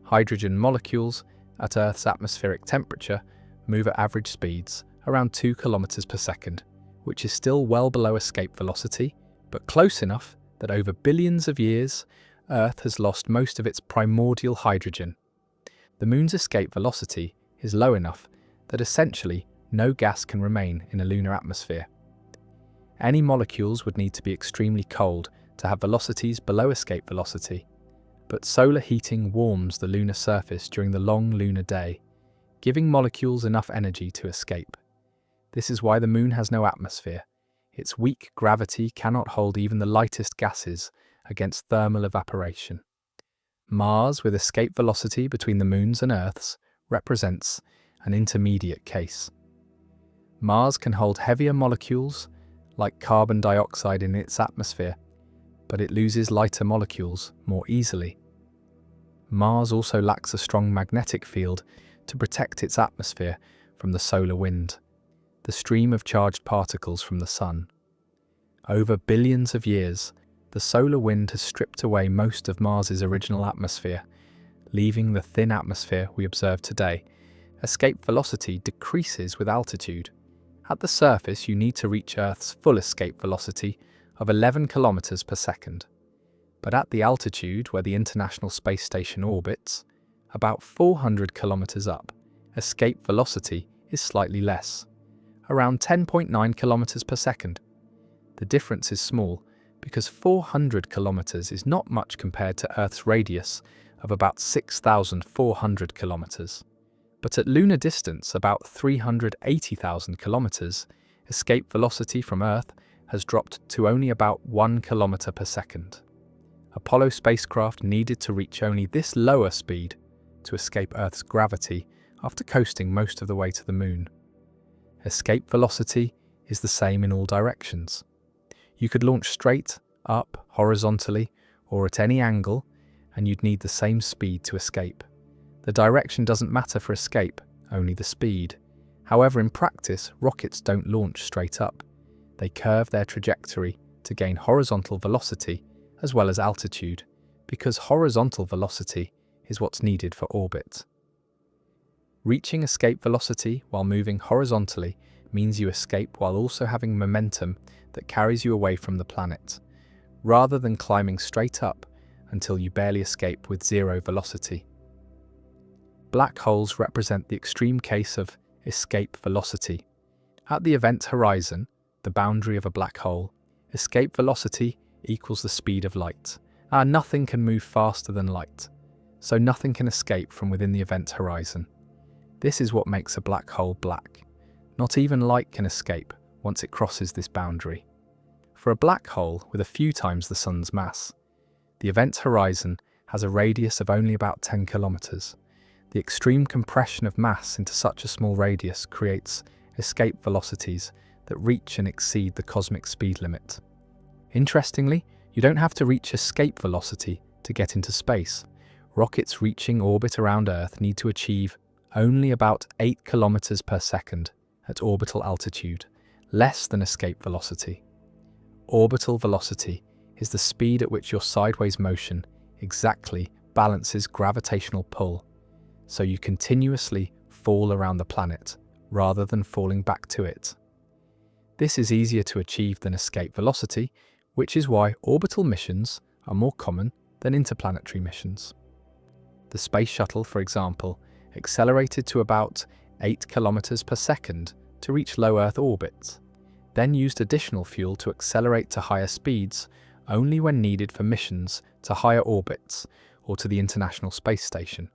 Hydrogen molecules at Earth's atmospheric temperature move at average speeds around 2 kilometers per second, which is still well below escape velocity, but close enough that over billions of years, Earth has lost most of its primordial hydrogen. The Moon's escape velocity is low enough that essentially no gas can remain in a lunar atmosphere. Any molecules would need to be extremely cold to have velocities below escape velocity, but solar heating warms the lunar surface during the long lunar day, giving molecules enough energy to escape. This is why the Moon has no atmosphere. Its weak gravity cannot hold even the lightest gases against thermal evaporation. Mars, with escape velocity between the Moon's and Earth's, represents an intermediate case. Mars can hold heavier molecules, like carbon dioxide in its atmosphere, but it loses lighter molecules more easily. Mars also lacks a strong magnetic field to protect its atmosphere from the solar wind, the stream of charged particles from the Sun. Over billions of years, the solar wind has stripped away most of Mars's original atmosphere, leaving the thin atmosphere we observe today. Escape velocity decreases with altitude. At the surface, you need to reach Earth's full escape velocity of 11 kilometers per second. But at the altitude where the International Space Station orbits, about 400 kilometers up, escape velocity is slightly less, around 10.9 kilometers per second. The difference is small because 400 kilometers is not much compared to Earth's radius of about 6,400 kilometers. But at lunar distance, about 380,000 kilometers, escape velocity from Earth has dropped to only about 1 kilometer per second. Apollo spacecraft needed to reach only this lower speed to escape Earth's gravity after coasting most of the way to the Moon. Escape velocity is the same in all directions. You could launch straight, up, horizontally, or at any angle, and you'd need the same speed to escape. The direction doesn't matter for escape, only the speed. However, in practice, rockets don't launch straight up. They curve their trajectory to gain horizontal velocity as well as altitude, because horizontal velocity is what's needed for orbit. Reaching escape velocity while moving horizontally means you escape while also having momentum that carries you away from the planet, rather than climbing straight up until you barely escape with zero velocity. Black holes represent the extreme case of escape velocity. At the event horizon, the boundary of a black hole, escape velocity equals the speed of light. Nothing can move faster than light, so nothing can escape from within the event horizon. This is what makes a black hole black. Not even light can escape once it crosses this boundary. For a black hole with a few times the sun's mass, the event horizon has a radius of only about 10 kilometers. The extreme compression of mass into such a small radius creates escape velocities that reach and exceed the cosmic speed limit. Interestingly, you don't have to reach escape velocity to get into space. Rockets reaching orbit around Earth need to achieve only about 8 kilometers per second at orbital altitude, less than escape velocity. Orbital velocity is the speed at which your sideways motion exactly balances gravitational pull, so you continuously fall around the planet rather than falling back to it. This is easier to achieve than escape velocity, which is why orbital missions are more common than interplanetary missions. The Space Shuttle, for example, accelerated to about 8 kilometers per second to reach low Earth orbit, then used additional fuel to accelerate to higher speeds only when needed for missions to higher orbits or to the International Space Station.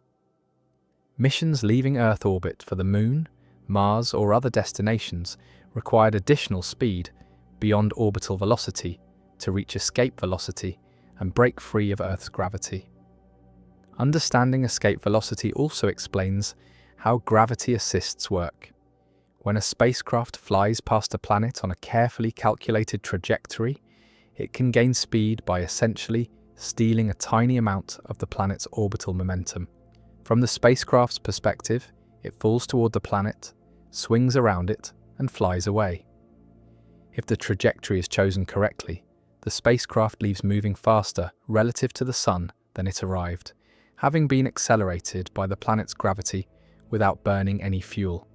Missions leaving Earth orbit for the Moon, Mars, or other destinations required additional speed beyond orbital velocity to reach escape velocity and break free of Earth's gravity. Understanding escape velocity also explains how gravity assists work. When a spacecraft flies past a planet on a carefully calculated trajectory, it can gain speed by essentially stealing a tiny amount of the planet's orbital momentum. From the spacecraft's perspective, it falls toward the planet, swings around it, and flies away. If the trajectory is chosen correctly, the spacecraft leaves moving faster relative to the Sun than it arrived, having been accelerated by the planet's gravity without burning any fuel.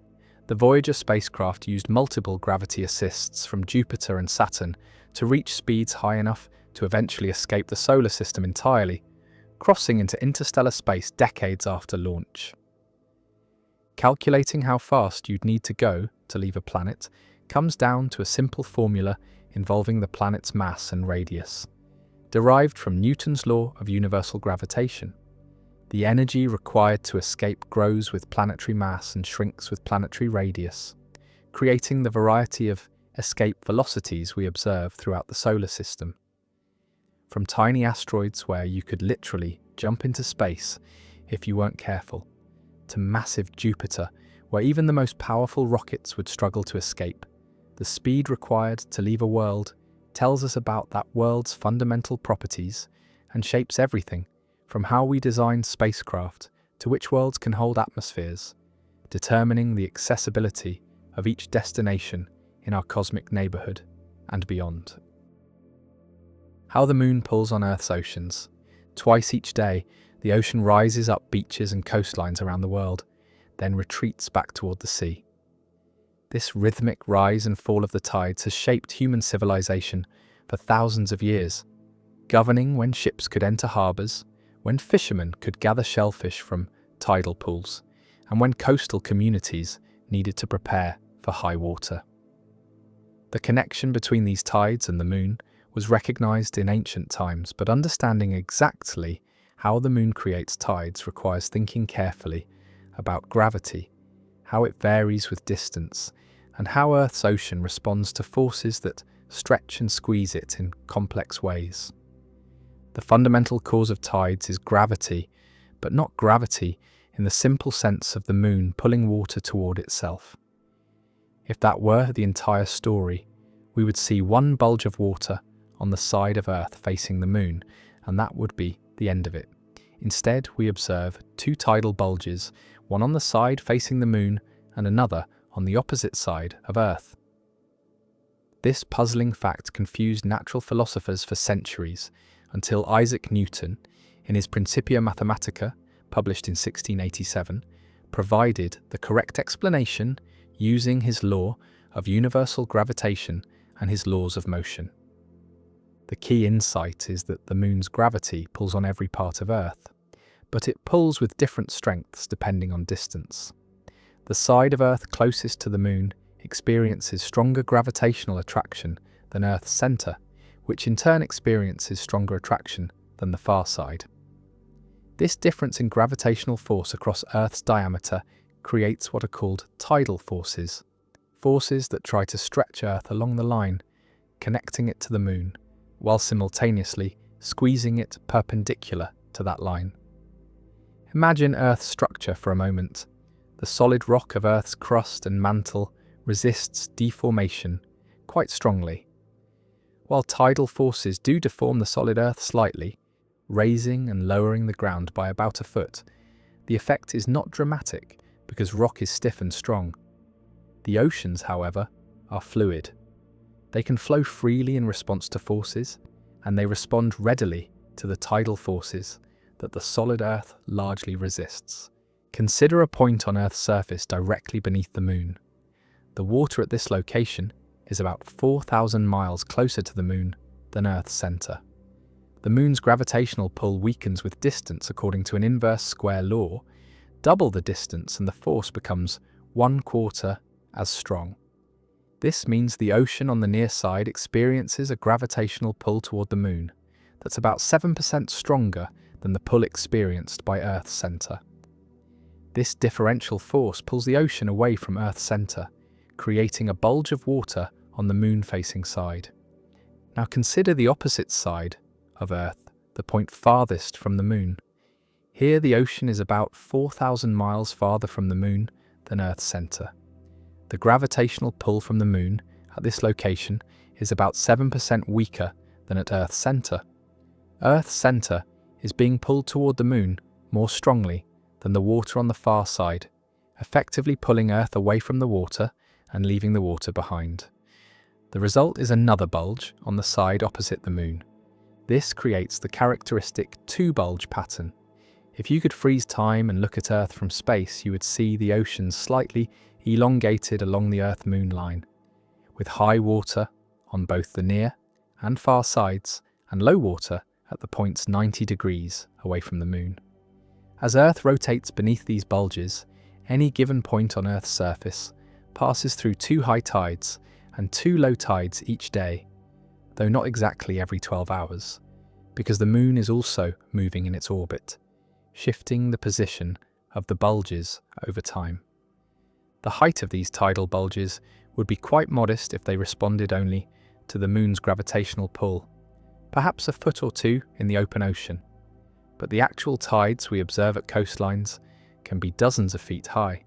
The Voyager spacecraft used multiple gravity assists from Jupiter and Saturn to reach speeds high enough to eventually escape the solar system entirely, crossing into interstellar space decades after launch. Calculating how fast you'd need to go to leave a planet comes down to a simple formula involving the planet's mass and radius, derived from Newton's law of universal gravitation. The energy required to escape grows with planetary mass and shrinks with planetary radius, creating the variety of escape velocities we observe throughout the solar system. From tiny asteroids where you could literally jump into space if you weren't careful, to massive Jupiter where even the most powerful rockets would struggle to escape, the speed required to leave a world tells us about that world's fundamental properties and shapes everything from how we design spacecraft to which worlds can hold atmospheres, determining the accessibility of each destination in our cosmic neighborhood and beyond. How the Moon pulls on Earth's oceans. Twice each day, the ocean rises up beaches and coastlines around the world, then retreats back toward the sea. This rhythmic rise and fall of the tides has shaped human civilization for thousands of years, governing when ships could enter harbors, when fishermen could gather shellfish from tidal pools, and when coastal communities needed to prepare for high water. The connection between these tides and the Moon was recognized in ancient times, but understanding exactly how the Moon creates tides requires thinking carefully about gravity, how it varies with distance, and how Earth's ocean responds to forces that stretch and squeeze it in complex ways. The fundamental cause of tides is gravity, but not gravity in the simple sense of the Moon pulling water toward itself. If that were the entire story, we would see one bulge of water on the side of Earth facing the Moon, and that would be the end of it. Instead, we observe two tidal bulges, one on the side facing the Moon and another on the opposite side of Earth. This puzzling fact confused natural philosophers for centuries, until Isaac Newton, in his Principia Mathematica, published in 1687, provided the correct explanation using his law of universal gravitation and his laws of motion. The key insight is that the moon's gravity pulls on every part of Earth, but it pulls with different strengths depending on distance. The side of Earth closest to the moon experiences stronger gravitational attraction than Earth's centre, which in turn experiences stronger attraction than the far side. This difference in gravitational force across Earth's diameter creates what are called tidal forces, forces that try to stretch Earth along the line, connecting it to the moon, while simultaneously squeezing it perpendicular to that line. Imagine Earth's structure for a moment. The solid rock of Earth's crust and mantle resists deformation quite strongly. While tidal forces do deform the solid Earth slightly, raising and lowering the ground by about a foot, the effect is not dramatic because rock is stiff and strong. The oceans, however, are fluid. They can flow freely in response to forces, and they respond readily to the tidal forces that the solid Earth largely resists. Consider a point on Earth's surface directly beneath the moon. The water at this location is about 4,000 miles closer to the moon than Earth's centre. The moon's gravitational pull weakens with distance according to an inverse square law. Double the distance and the force becomes 1/4 as strong. This means the ocean on the near side experiences a gravitational pull toward the moon that's about 7% stronger than the pull experienced by Earth's centre. This differential force pulls the ocean away from Earth's centre, creating a bulge of water on the moon-facing side. Now consider the opposite side of Earth, the point farthest from the moon. Here the ocean is about 4,000 miles farther from the moon than Earth's centre. The gravitational pull from the moon at this location is about 7% weaker than at Earth's centre. Earth's centre is being pulled toward the moon more strongly than the water on the far side, effectively pulling Earth away from the water and leaving the water behind. The result is another bulge on the side opposite the moon. This creates the characteristic two-bulge pattern. If you could freeze time and look at Earth from space, you would see the oceans slightly elongated along the Earth-Moon line, with high water on both the near and far sides and low water at the points 90 degrees away from the moon. As Earth rotates beneath these bulges, any given point on Earth's surface passes through 2 high tides and 2 low tides each day, though not exactly every 12 hours, because the moon is also moving in its orbit, shifting the position of the bulges over time. The height of these tidal bulges would be quite modest if they responded only to the moon's gravitational pull, perhaps a foot or 2 in the open ocean. But the actual tides we observe at coastlines can be dozens of feet high.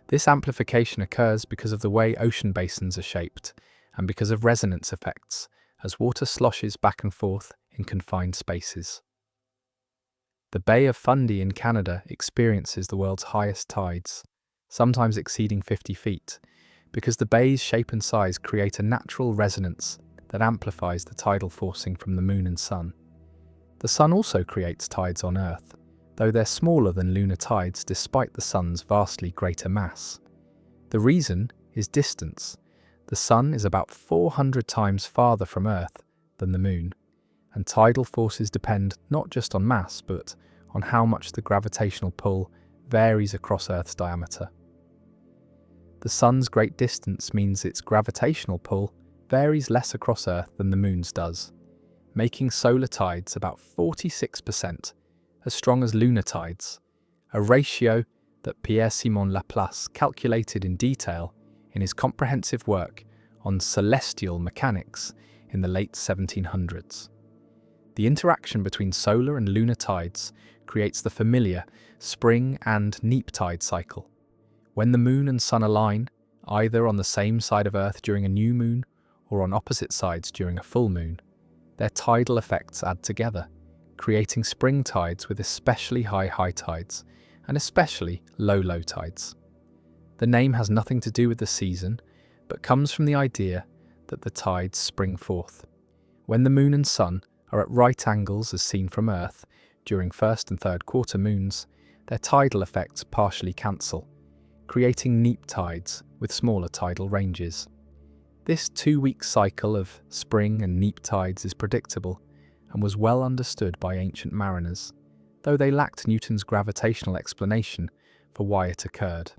This amplification occurs because of the way ocean basins are shaped and because of resonance effects as water sloshes back and forth in confined spaces. The Bay of Fundy in Canada experiences the world's highest tides, sometimes exceeding 50 feet, because the bay's shape and size create a natural resonance that amplifies the tidal forcing from the moon and sun. The sun also creates tides on Earth, though they're smaller than lunar tides despite the sun's vastly greater mass. The reason is distance. The sun is about 400 times farther from Earth than the moon, and tidal forces depend not just on mass but on how much the gravitational pull varies across Earth's diameter. The sun's great distance means its gravitational pull varies less across Earth than the moon's does, making solar tides about 46% as strong as lunar tides, a ratio that Pierre-Simon Laplace calculated in detail in his comprehensive work on celestial mechanics in the late 1700s. The interaction between solar and lunar tides creates the familiar spring and neap tide cycle. When the moon and sun align, either on the same side of Earth during a new moon or on opposite sides during a full moon, their tidal effects add together, creating spring tides with especially high high tides and especially low low tides. The name has nothing to do with the season, but comes from the idea that the tides spring forth. When the moon and sun are at right angles as seen from Earth, during first and third quarter moons, their tidal effects partially cancel, creating neap tides with smaller tidal ranges. This 2-week cycle of spring and neap tides is predictable and was well understood by ancient mariners, though they lacked Newton's gravitational explanation for why it occurred.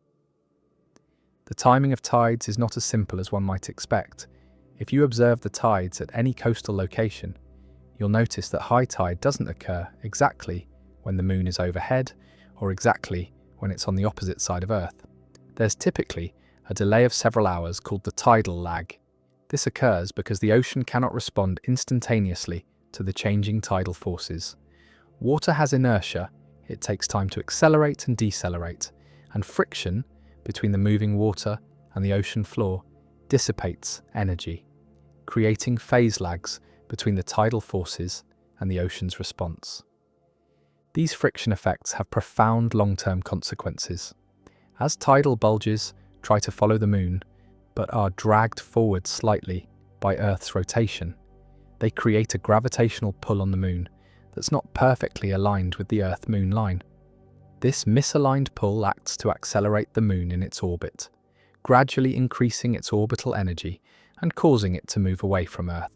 The timing of tides is not as simple as one might expect. If you observe the tides at any coastal location, you'll notice that high tide doesn't occur exactly when the moon is overhead or exactly when it's on the opposite side of Earth. There's typically a delay of several hours called the tidal lag. This occurs because the ocean cannot respond instantaneously to the changing tidal forces. Water has inertia, it takes time to accelerate and decelerate, and friction between the moving water and the ocean floor dissipates energy, creating phase lags between the tidal forces and the ocean's response. These friction effects have profound long-term consequences. As tidal bulges try to follow the moon, but are dragged forward slightly by Earth's rotation, they create a gravitational pull on the moon that's not perfectly aligned with the Earth-Moon line. This misaligned pull acts to accelerate the moon in its orbit, gradually increasing its orbital energy and causing it to move away from Earth.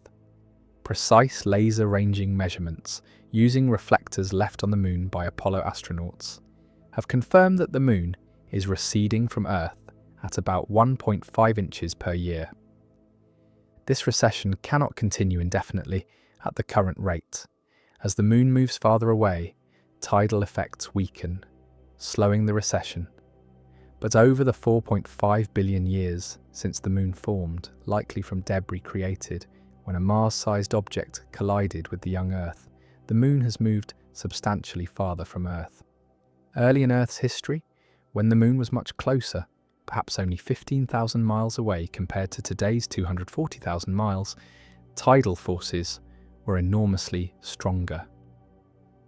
Precise laser ranging measurements using reflectors left on the moon by Apollo astronauts have confirmed that the moon is receding from Earth at about 1.5 inches per year. This recession cannot continue indefinitely at the current rate. As the moon moves farther away, tidal effects weaken, slowing the recession. But over the 4.5 billion years since the moon formed, likely from debris created when a Mars-sized object collided with the young Earth, the moon has moved substantially farther from Earth. Early in Earth's history, when the moon was much closer, perhaps only 15,000 miles away compared to today's 240,000 miles, tidal forces were enormously stronger.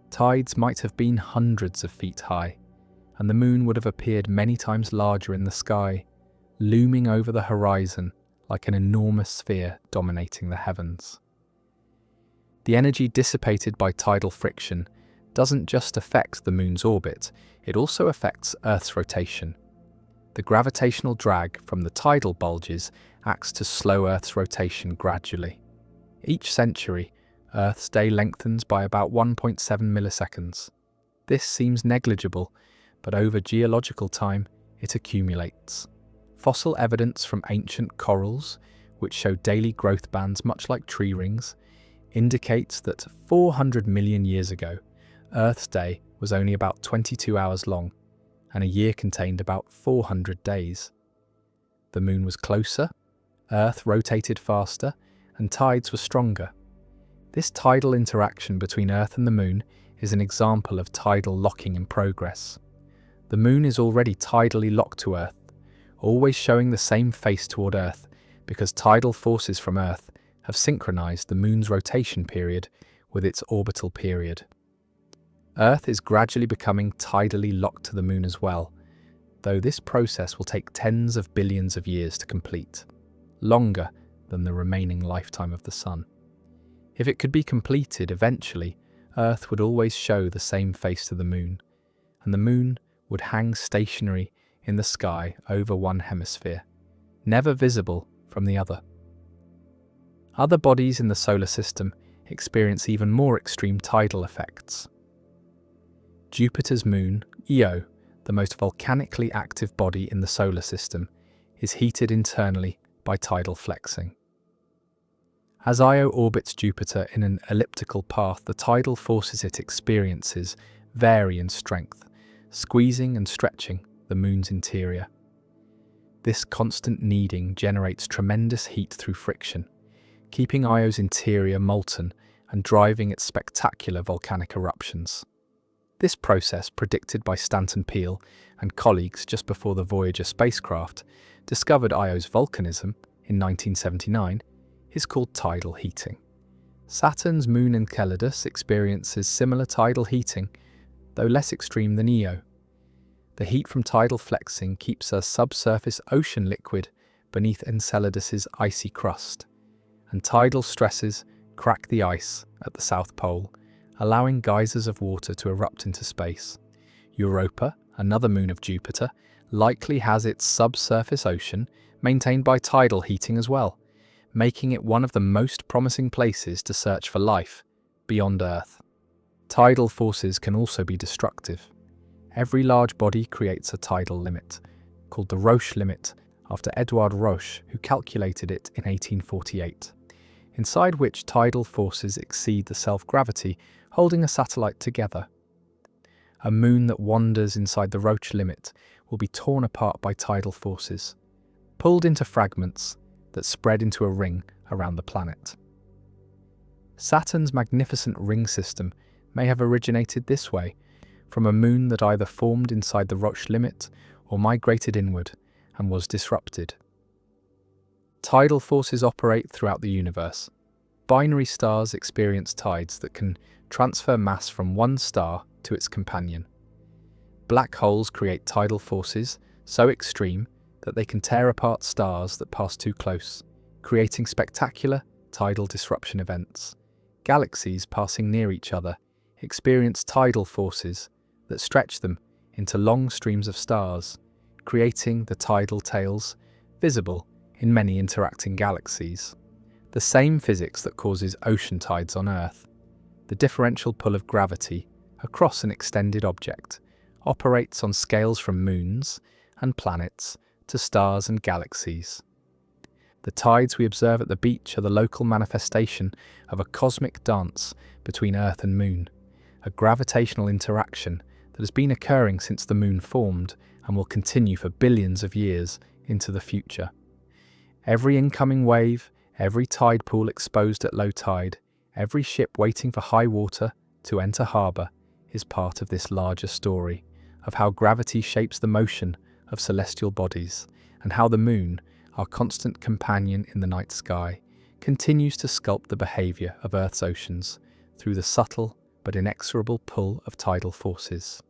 Tides might have been hundreds of feet high, and the moon would have appeared many times larger in the sky, looming over the horizon like an enormous sphere dominating the heavens. The energy dissipated by tidal friction doesn't just affect the moon's orbit, it also affects Earth's rotation. The gravitational drag from the tidal bulges acts to slow Earth's rotation gradually. Each century, Earth's day lengthens by about 1.7 milliseconds. This seems negligible, but over geological time, it accumulates. Fossil evidence from ancient corals, which show daily growth bands much like tree rings, indicates that 400 million years ago, Earth's day was only about 22 hours long, and a year contained about 400 days. The moon was closer, Earth rotated faster, and tides were stronger. This tidal interaction between Earth and the moon is an example of tidal locking in progress. The moon is already tidally locked to Earth, always showing the same face toward Earth because tidal forces from Earth have synchronized the moon's rotation period with its orbital period. Earth is gradually becoming tidally locked to the moon as well, though this process will take tens of billions of years to complete, longer than the remaining lifetime of the Sun. If it could be completed eventually, Earth would always show the same face to the moon, and the moon would hang stationary in the sky over one hemisphere, never visible from the other. Other bodies in the solar system experience even more extreme tidal effects. Jupiter's moon, Io, the most volcanically active body in the solar system, is heated internally by tidal flexing. As Io orbits Jupiter in an elliptical path, the tidal forces it experiences vary in strength, squeezing and stretching the moon's interior. This constant kneading generates tremendous heat through friction, keeping Io's interior molten and driving its spectacular volcanic eruptions. This process, predicted by Stanton Peele and colleagues just before the Voyager spacecraft discovered Io's volcanism in 1979, is called tidal heating. Saturn's moon Enceladus experiences similar tidal heating, though less extreme than Io. The heat from tidal flexing keeps a subsurface ocean liquid beneath Enceladus's icy crust, and tidal stresses crack the ice at the South Pole, allowing geysers of water to erupt into space. Europa, another moon of Jupiter, likely has its subsurface ocean maintained by tidal heating as well, making it one of the most promising places to search for life beyond Earth. Tidal forces can also be destructive. Every large body creates a tidal limit, called the Roche limit, after Edouard Roche, who calculated it in 1848, inside which tidal forces exceed the self-gravity holding a satellite together. A moon that wanders inside the Roche limit will be torn apart by tidal forces, pulled into fragments that spread into a ring around the planet. Saturn's magnificent ring system may have originated this way, from a moon that either formed inside the Roche limit or migrated inward and was disrupted. Tidal forces operate throughout the universe. Binary stars experience tides that can transfer mass from one star to its companion. Black holes create tidal forces so extreme that they can tear apart stars that pass too close, creating spectacular tidal disruption events. Galaxies passing near each other experience tidal forces that stretch them into long streams of stars, creating the tidal tails visible in many interacting galaxies. The same physics that causes ocean tides on Earth, the differential pull of gravity across an extended object, operates on scales from moons and planets to stars and galaxies. The tides we observe at the beach are the local manifestation of a cosmic dance between Earth and Moon, a gravitational interaction that has been occurring since the Moon formed and will continue for billions of years into the future. Every incoming wave, every tide pool exposed at low tide, every ship waiting for high water to enter harbour is part of this larger story of how gravity shapes the motion of celestial bodies and how the Moon, our constant companion in the night sky, continues to sculpt the behaviour of Earth's oceans through the subtle but inexorable pull of tidal forces.